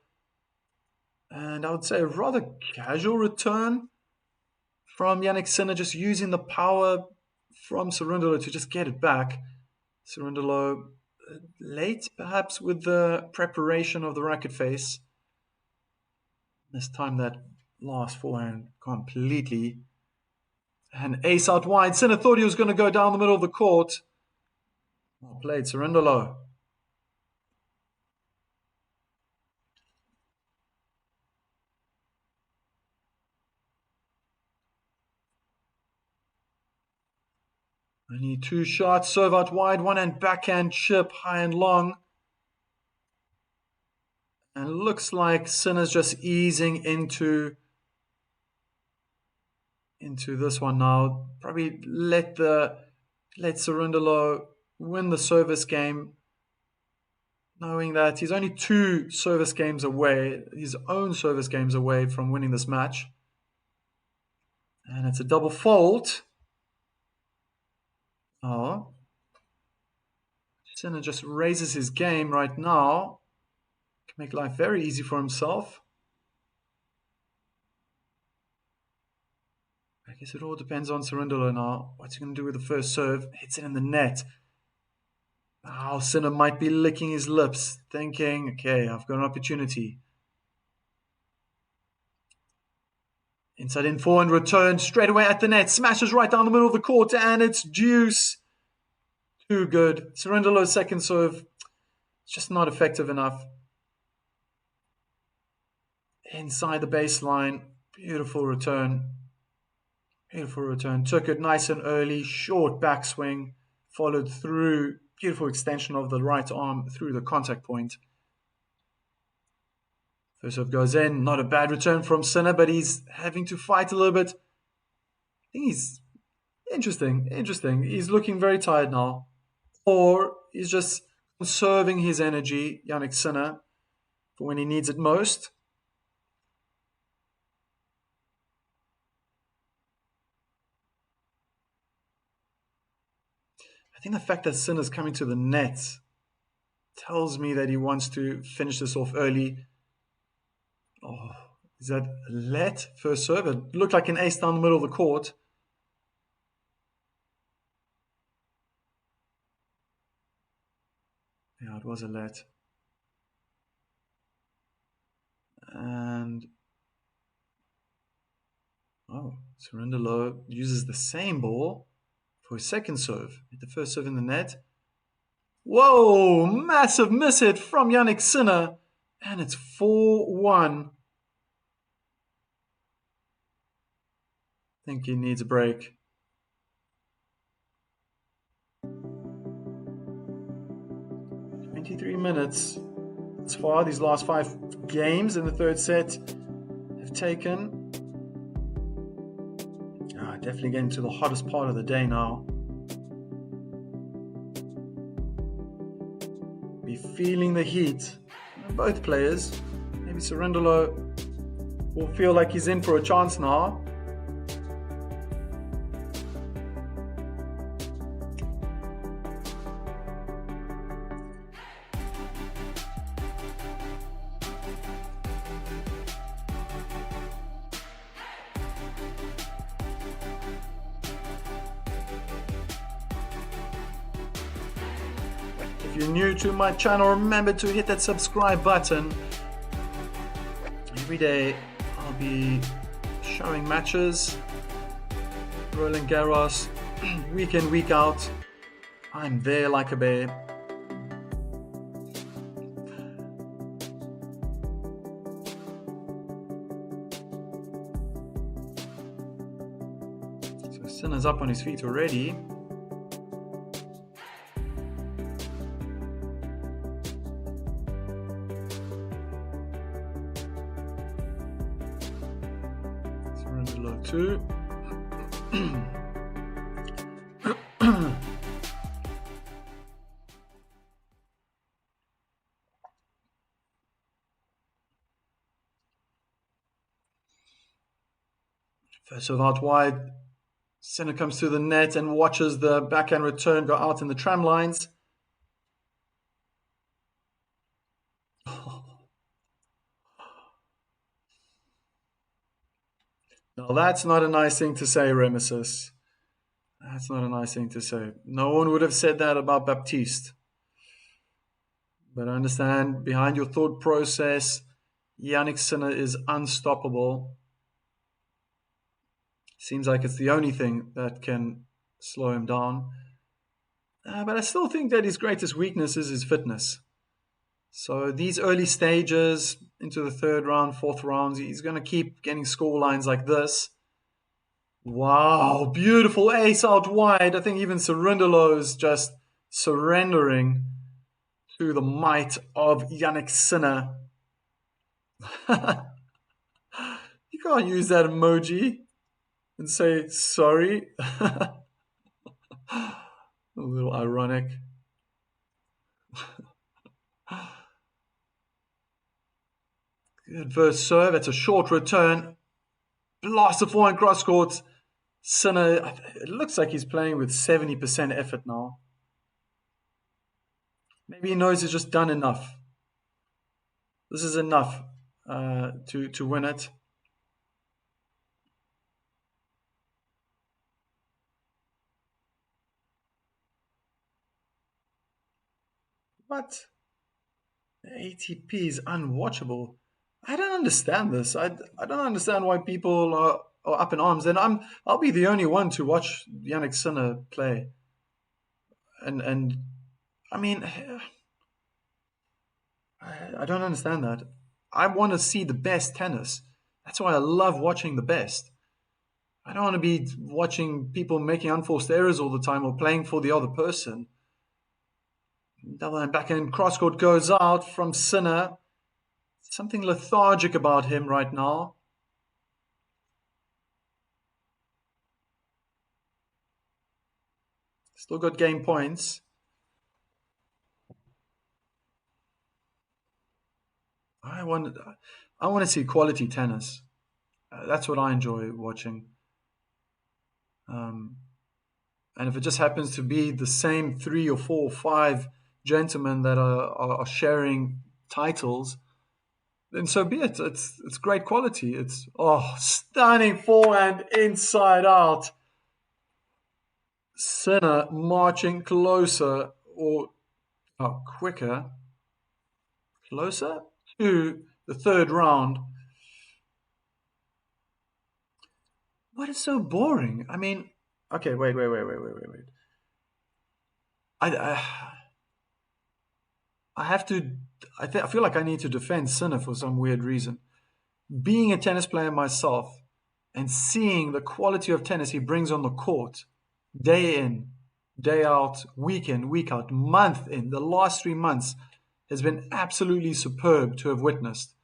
And I would say a rather casual return from Yannick Sinner, just using the power from Cerundolo to just get it back. Cerundolo late, perhaps, with the preparation of the racket face. This time that last forehand completely. And ace out wide. Sinner thought he was going to go down the middle of the court. Well played, Cerundolo. Only 2 shots, serve out wide, one hand backhand chip, high and long. And it looks like Sinner's just easing into this one now. Probably let Cerundolo win the service game, knowing that he's only 2 service games away, his own service games away from winning this match. And it's a double fault. Oh. Sinner just raises his game right now. Can make life very easy for himself. I guess it all depends on Cerundolo now. What's he going to do with the first serve? Hits it in the net. Now Sinner might be licking his lips, thinking, okay, I've got an opportunity. Inside in forehand return, straight away at the net. Smashes right down the middle of the court, and it's deuce. Too good. Cerundolo's second serve, it's just not effective enough. Inside the baseline, beautiful return. Beautiful return. Took it nice and early, short backswing, followed through. Beautiful extension of the right arm through the contact point. First serve goes in. Not a bad return from Sinner, but he's having to fight a little bit. I think he's interesting. He's looking very tired now. Or he's just conserving his energy, Jannik Sinner, for when he needs it most. I think the fact that Sinner's coming to the net tells me that he wants to finish this off early. Oh, is that let first serve? It looked like an ace down the middle of the court. Yeah, it was a let. And Cerundolo uses the same ball for his second serve. Hit the first serve in the net. Whoa, massive miss hit from Jannik Sinner. And it's 4-1. I think he needs a break. Minutes. As far, these last 5 games in the third set have taken. Definitely getting to the hottest part of the day now. Be feeling the heat. Both players. Maybe Cerundolo will feel like he's in for a chance now. If you're new to my channel, remember to hit that subscribe button. Every day I'll be showing matches, Roland Garros, week in, week out. I'm there like a bear. So Sinner's up on his feet already. Cerundolo 2. First serve out wide. Sinner comes to the net and watches the backhand return go out in the tram lines. Now that's not a nice thing to say, Remesis. That's not a nice thing to say. No one would have said that about Baptiste. But I understand behind your thought process, Jannik Sinner is unstoppable. Seems like it's the only thing that can slow him down. But I still think that his greatest weakness is his fitness. So these early stages into the third round, fourth rounds, he's going to keep getting score lines like this. Wow, beautiful ace out wide. I think even Cerundolo is just surrendering to the might of Yannick Sinner. You can't use that emoji and say sorry. A little ironic. Good first serve. It's a short return. Blast of forehand cross court. Sinner, it looks like he's playing with 70% effort now. Maybe he knows he's just done enough. This is enough to win it. What? The ATP is unwatchable. I don't understand this. I don't understand why people are up in arms. And I'll be the only one to watch Yannick Sinner play. And I mean, I don't understand that. I want to see the best tennis. That's why I love watching the best. I don't want to be watching people making unforced errors all the time or playing for the other person. Double hand backhand cross court goes out from Sinner. Something lethargic about him right now. Still got game points. I want to see quality tennis. That's what I enjoy watching. And if it just happens to be the same 3 or 4 or 5 gentlemen that are sharing titles, then so be it. It's great quality. It's stunning forehand inside out. Sinner marching closer or quicker, closer to the third round. What is so boring? I mean, okay, wait. I have to. I feel like I need to defend Sinner for some weird reason. Being a tennis player myself and seeing the quality of tennis he brings on the court, day in, day out, week in, week out, month in, the last 3 months has been absolutely superb to have witnessed.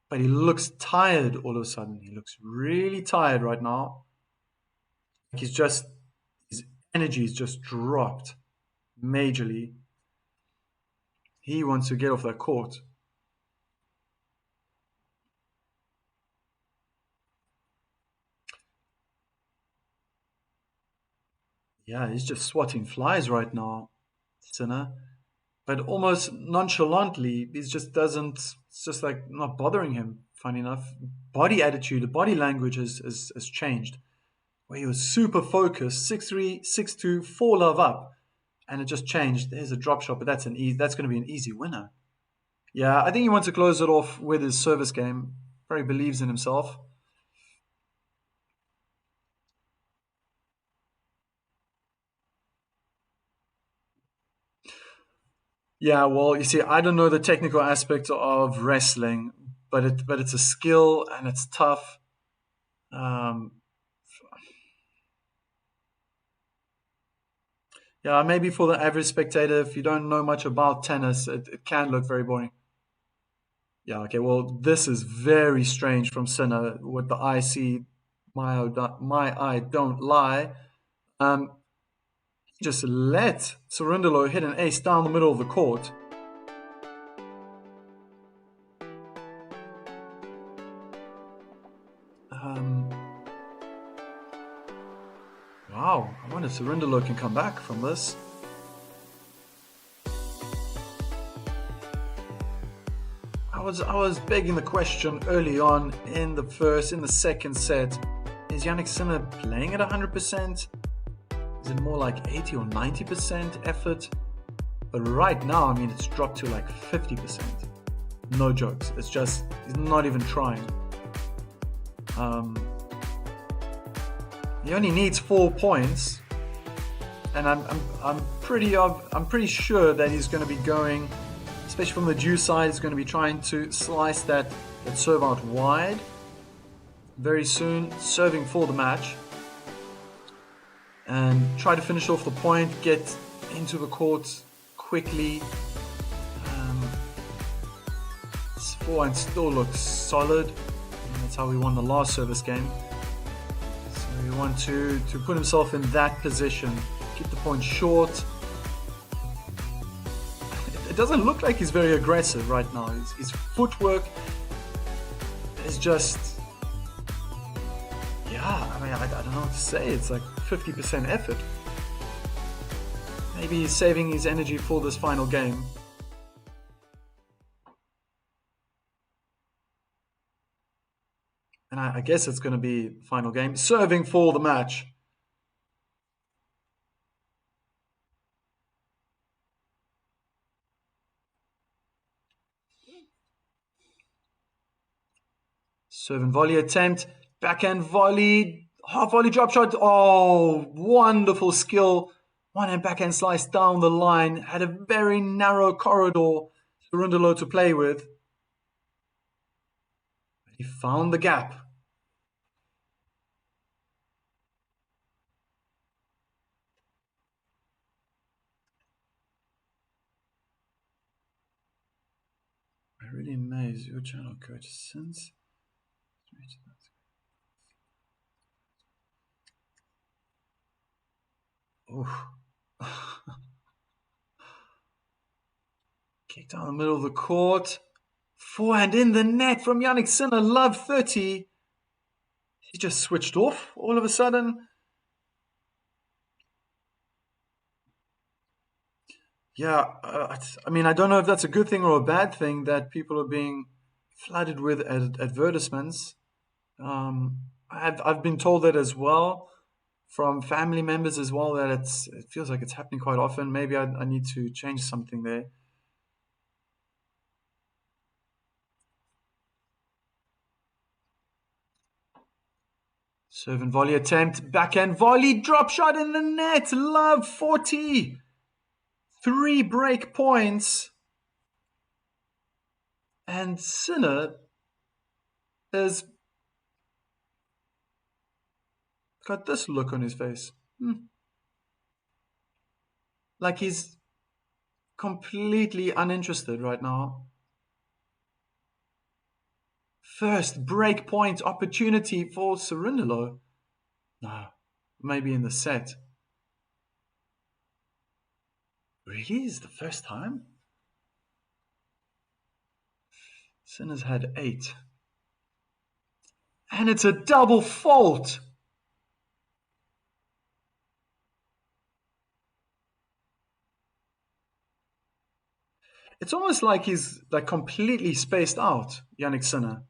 But he looks tired all of a sudden. He looks really tired right now. His energy's just dropped majorly. He wants to get off that court. Yeah, he's just swatting flies right now, Sinner. But almost nonchalantly, he just doesn't, it's just like not bothering him, funny enough. Body attitude, the body language has changed. Where he was super focused, 6-3, 6-2, 4-love up. And it just changed. There's a drop shot, but that's going to be an easy winner. Yeah, I think he wants to close it off with his service game. Very believes in himself. Yeah, well, you see, I don't know the technical aspect of wrestling, but it's a skill and it's tough. Um, yeah, maybe for the average spectator, if you don't know much about tennis, it can look very boring. Yeah, okay, well, this is very strange from Sinner with the I see, my eye don't lie. Just let Cerundolo hit an ace down the middle of the court. Wow, I wonder if Cerundolo can come back from this. I was begging the question early on in the second set. Is Yannick Sinner playing at 100%? Is it more like 80 or 90% effort? But right now, I mean, it's dropped to like 50%. No jokes. It's just, he's not even trying. He only needs 4 points. And I'm pretty sure that he's going to be going, especially from the due side, he's going to be trying to slice that serve out wide. very soon, serving for the match. And try to finish off the point, get into the court quickly. His forehand still looks solid. And that's how we won the last service game. So we want to put himself in that position, keep the point short. It doesn't look like he's very aggressive right now. His footwork is just, I mean, I don't know what to say. It's like 50% effort. Maybe he's saving his energy for this final game. And I guess it's going to be final game. Serving for the match. Serve and volley attempt. Backhand volley. Half volley drop shot. Oh, wonderful skill. One hand backhand slice down the line. Had a very narrow corridor Cerundolo to play with. He found the gap. I'm really amazed. Your channel coach since. Oh. Kick down the middle of the court. Forehand in the net from Jannik Sinner. Love 30. He just switched off all of a sudden. Yeah, I mean, I don't know if that's a good thing or a bad thing that people are being flooded with advertisements. I've been told that as well from family members as well, that it feels like it's happening quite often. Maybe I need to change something there. Serve and volley attempt, backhand volley, drop shot in the net. Love 40. 3 break points. And Sinner has got this look on his face. Like he's completely uninterested right now. First break point opportunity for Cerundolo. No, maybe in the set. Really? Is the first time? Sinner's had 8. And it's a double fault. It's almost like he's like completely spaced out, Jannik Sinner.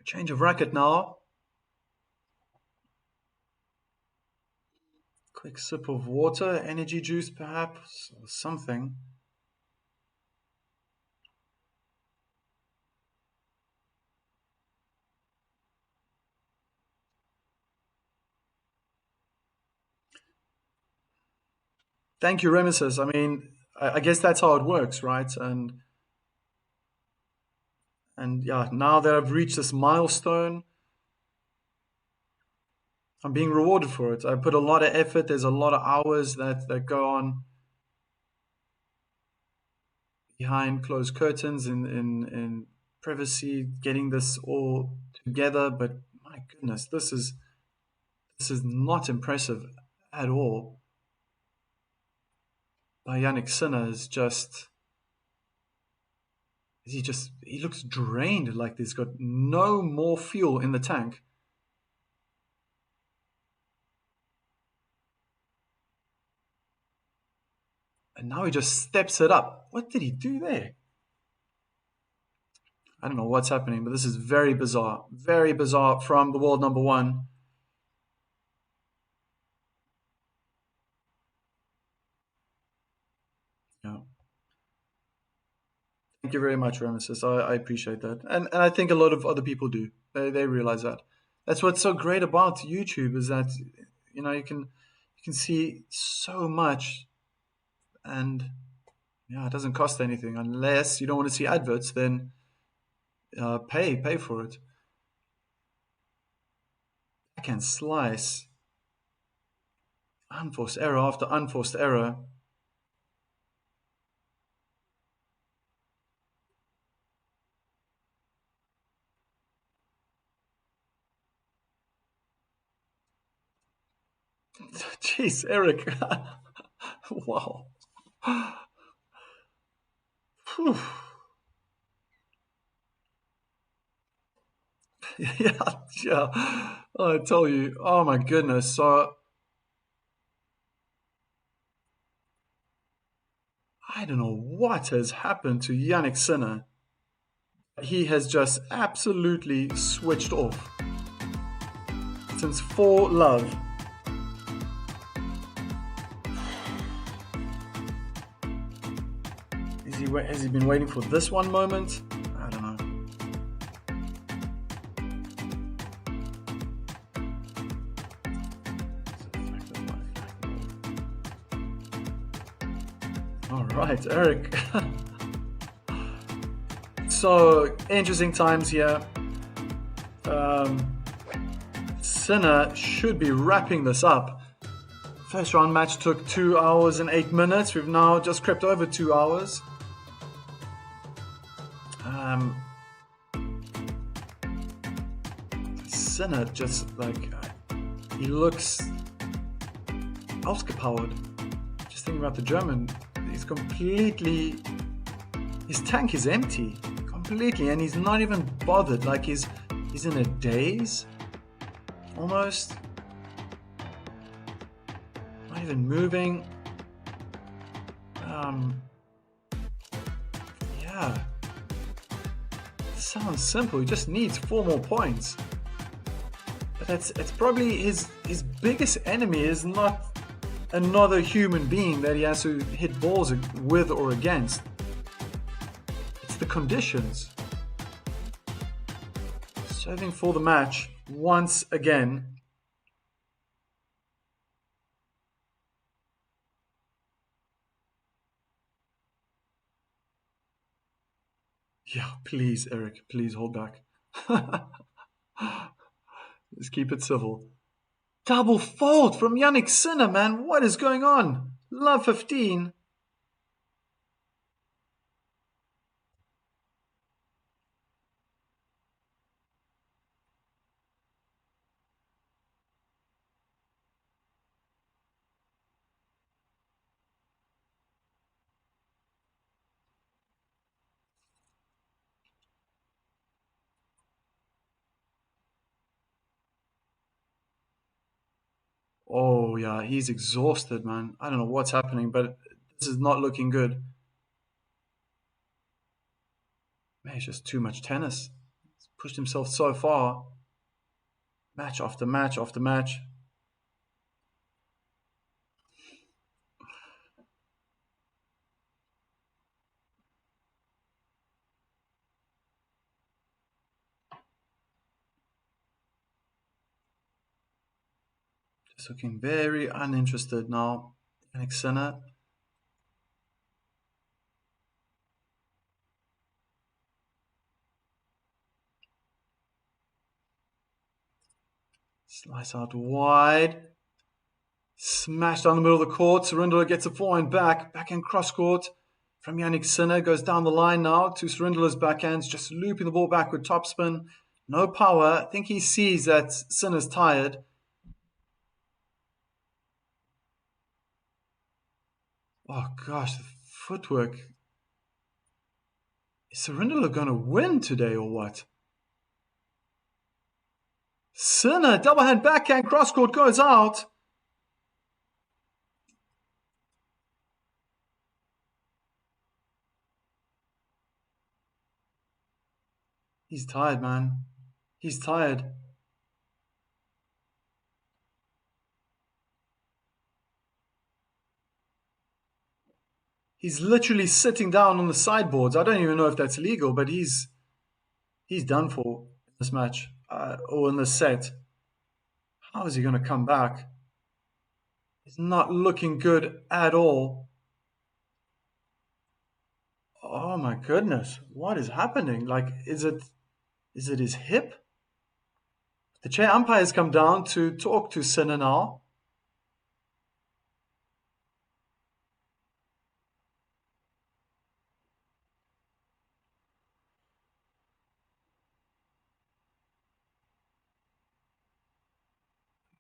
Change of racket now. Quick sip of water, energy juice perhaps, or something. Thank you, Remesis. I mean, I guess that's how it works, right? And yeah, now that I've reached this milestone, I'm being rewarded for it. I put a lot of effort. There's a lot of hours that go on behind closed curtains in privacy, getting this all together. But my goodness, this is not impressive at all. By Jannik Sinner is just he looks drained, like he's got no more fuel in the tank. And now he just steps it up. What did he do there? I don't know what's happening, but this is very bizarre. Very bizarre from the world number 1. Yeah. Thank you very much, Ramesses. I appreciate that. And I think a lot of other people do. They realize that. That's what's so great about YouTube, is that you can see so much, and Yeah, it doesn't cost anything unless you don't want to see adverts. Then pay for it. I can slice. Unforced error after unforced error. Jeez, Eric. Wow. Whew. Yeah, yeah. I tell you, oh my goodness. So I don't know what has happened to Yannick Sinner. He has just absolutely switched off since 4 love. Has he been waiting for this one moment? I don't know. All right, Eric. So interesting times here. Sinner should be wrapping this up. First round match took 2 hours and 8 minutes. We've now just crept over 2 hours. Sinner just like he looks ausgepowered. Just thinking about the German, he's completely. His tank is empty completely, and he's not even bothered. Like he's in a daze, almost. Not even moving. Yeah. Sounds simple. He just needs 4 more points. But it's probably his biggest enemy is not another human being that he has to hit balls with or against. It's the conditions. Serving for the match once again. Yeah, please, Eric, please hold back. Let's keep it civil. Double fault from Yannick Sinner, man. What is going on? Love 15. Oh, yeah, he's exhausted, man. I don't know what's happening, but this is not looking good. Man, it's just too much tennis. He's pushed himself so far. Match after match after match. Just looking very uninterested now. Yannick Sinner. Slice out wide. Smashed down the middle of the court. Cerundolo gets a forehand back. Backhand cross court from Yannick Sinner. Goes down the line now to Cerundolo's backhands. Just looping the ball back with topspin. No power. I think he sees that Sinner's tired. Oh gosh, the footwork. Is Cerundolo going to win today or what? Sinner, double hand backhand cross court goes out. He's tired, man. He's tired. He's literally sitting down on the sideboards. I don't even know if that's legal, but he's done for in this match or in this set. How is he going to come back? He's not looking good at all. my goodness. What is happening? Like, is it his hip? The chair umpires come down to talk to Sinner now.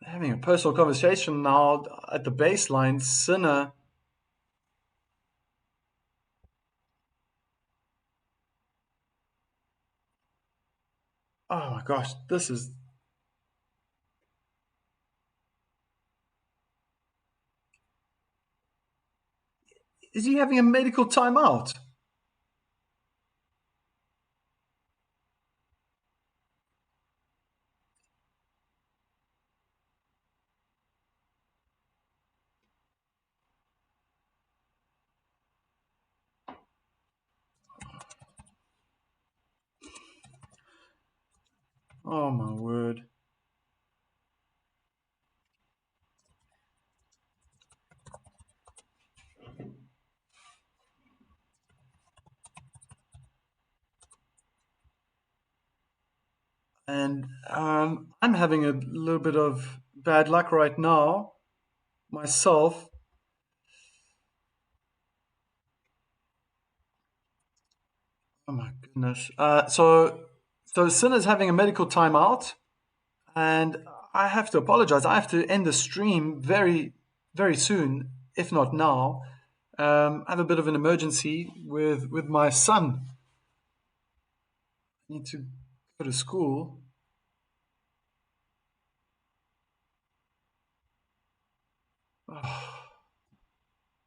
Having a personal conversation now at the baseline. Sinner. Oh my gosh, this is. Is he having a medical timeout? Oh my word. And I'm having a little bit of bad luck right now myself. Oh my goodness. So Sinner's having a medical timeout, and I have to apologize. I have to end the stream very, very soon, if not now. I have a bit of an emergency with my son. I need to go to school. Oh,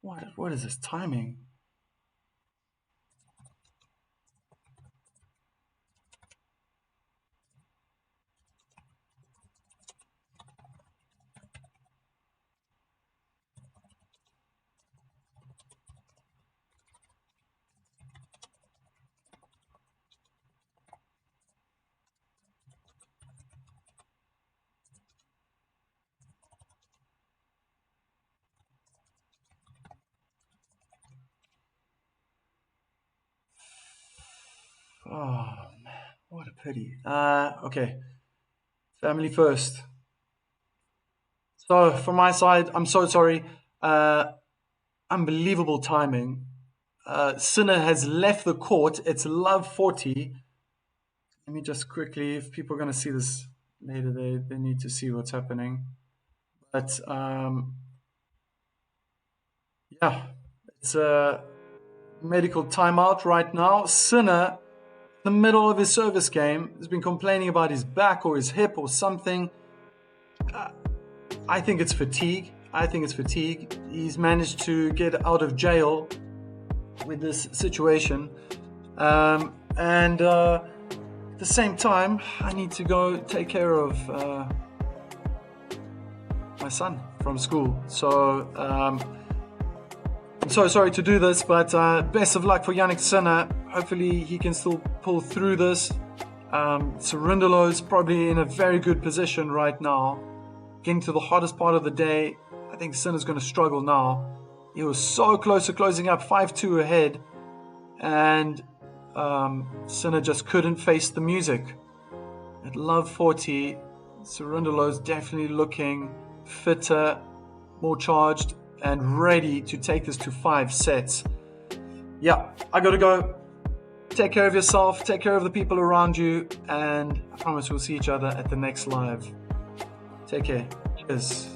what is this timing? Oh man, what a pity. Okay, family first. So from my side, I'm so sorry. Unbelievable timing. Sinner has left the court. It's love 40. Let me just quickly, if people are going to see this later, they need to see what's happening. But yeah, it's a medical timeout right now. Sinner, in the middle of his service game, has been complaining about his back or his hip or something. I think it's fatigue. He's managed to get out of jail with this situation. And at the same time, I need to go take care of my son from school. So I'm so sorry to do this, but best of luck for Yannick Sinner. Hopefully he can still pull through this. Cerundolo is probably in a very good position right now. Getting to the hottest part of the day, I think Sinner's going to struggle now. He was so close to closing up 5-2 ahead, and Sinner just couldn't face the music. At love 40, Cerundolo's definitely looking fitter, more charged, and ready to take this to 5 sets. Yeah, I gotta go. Take care of yourself, take care of the people around you, and I promise we'll see each other at the next live. Take care. Cheers.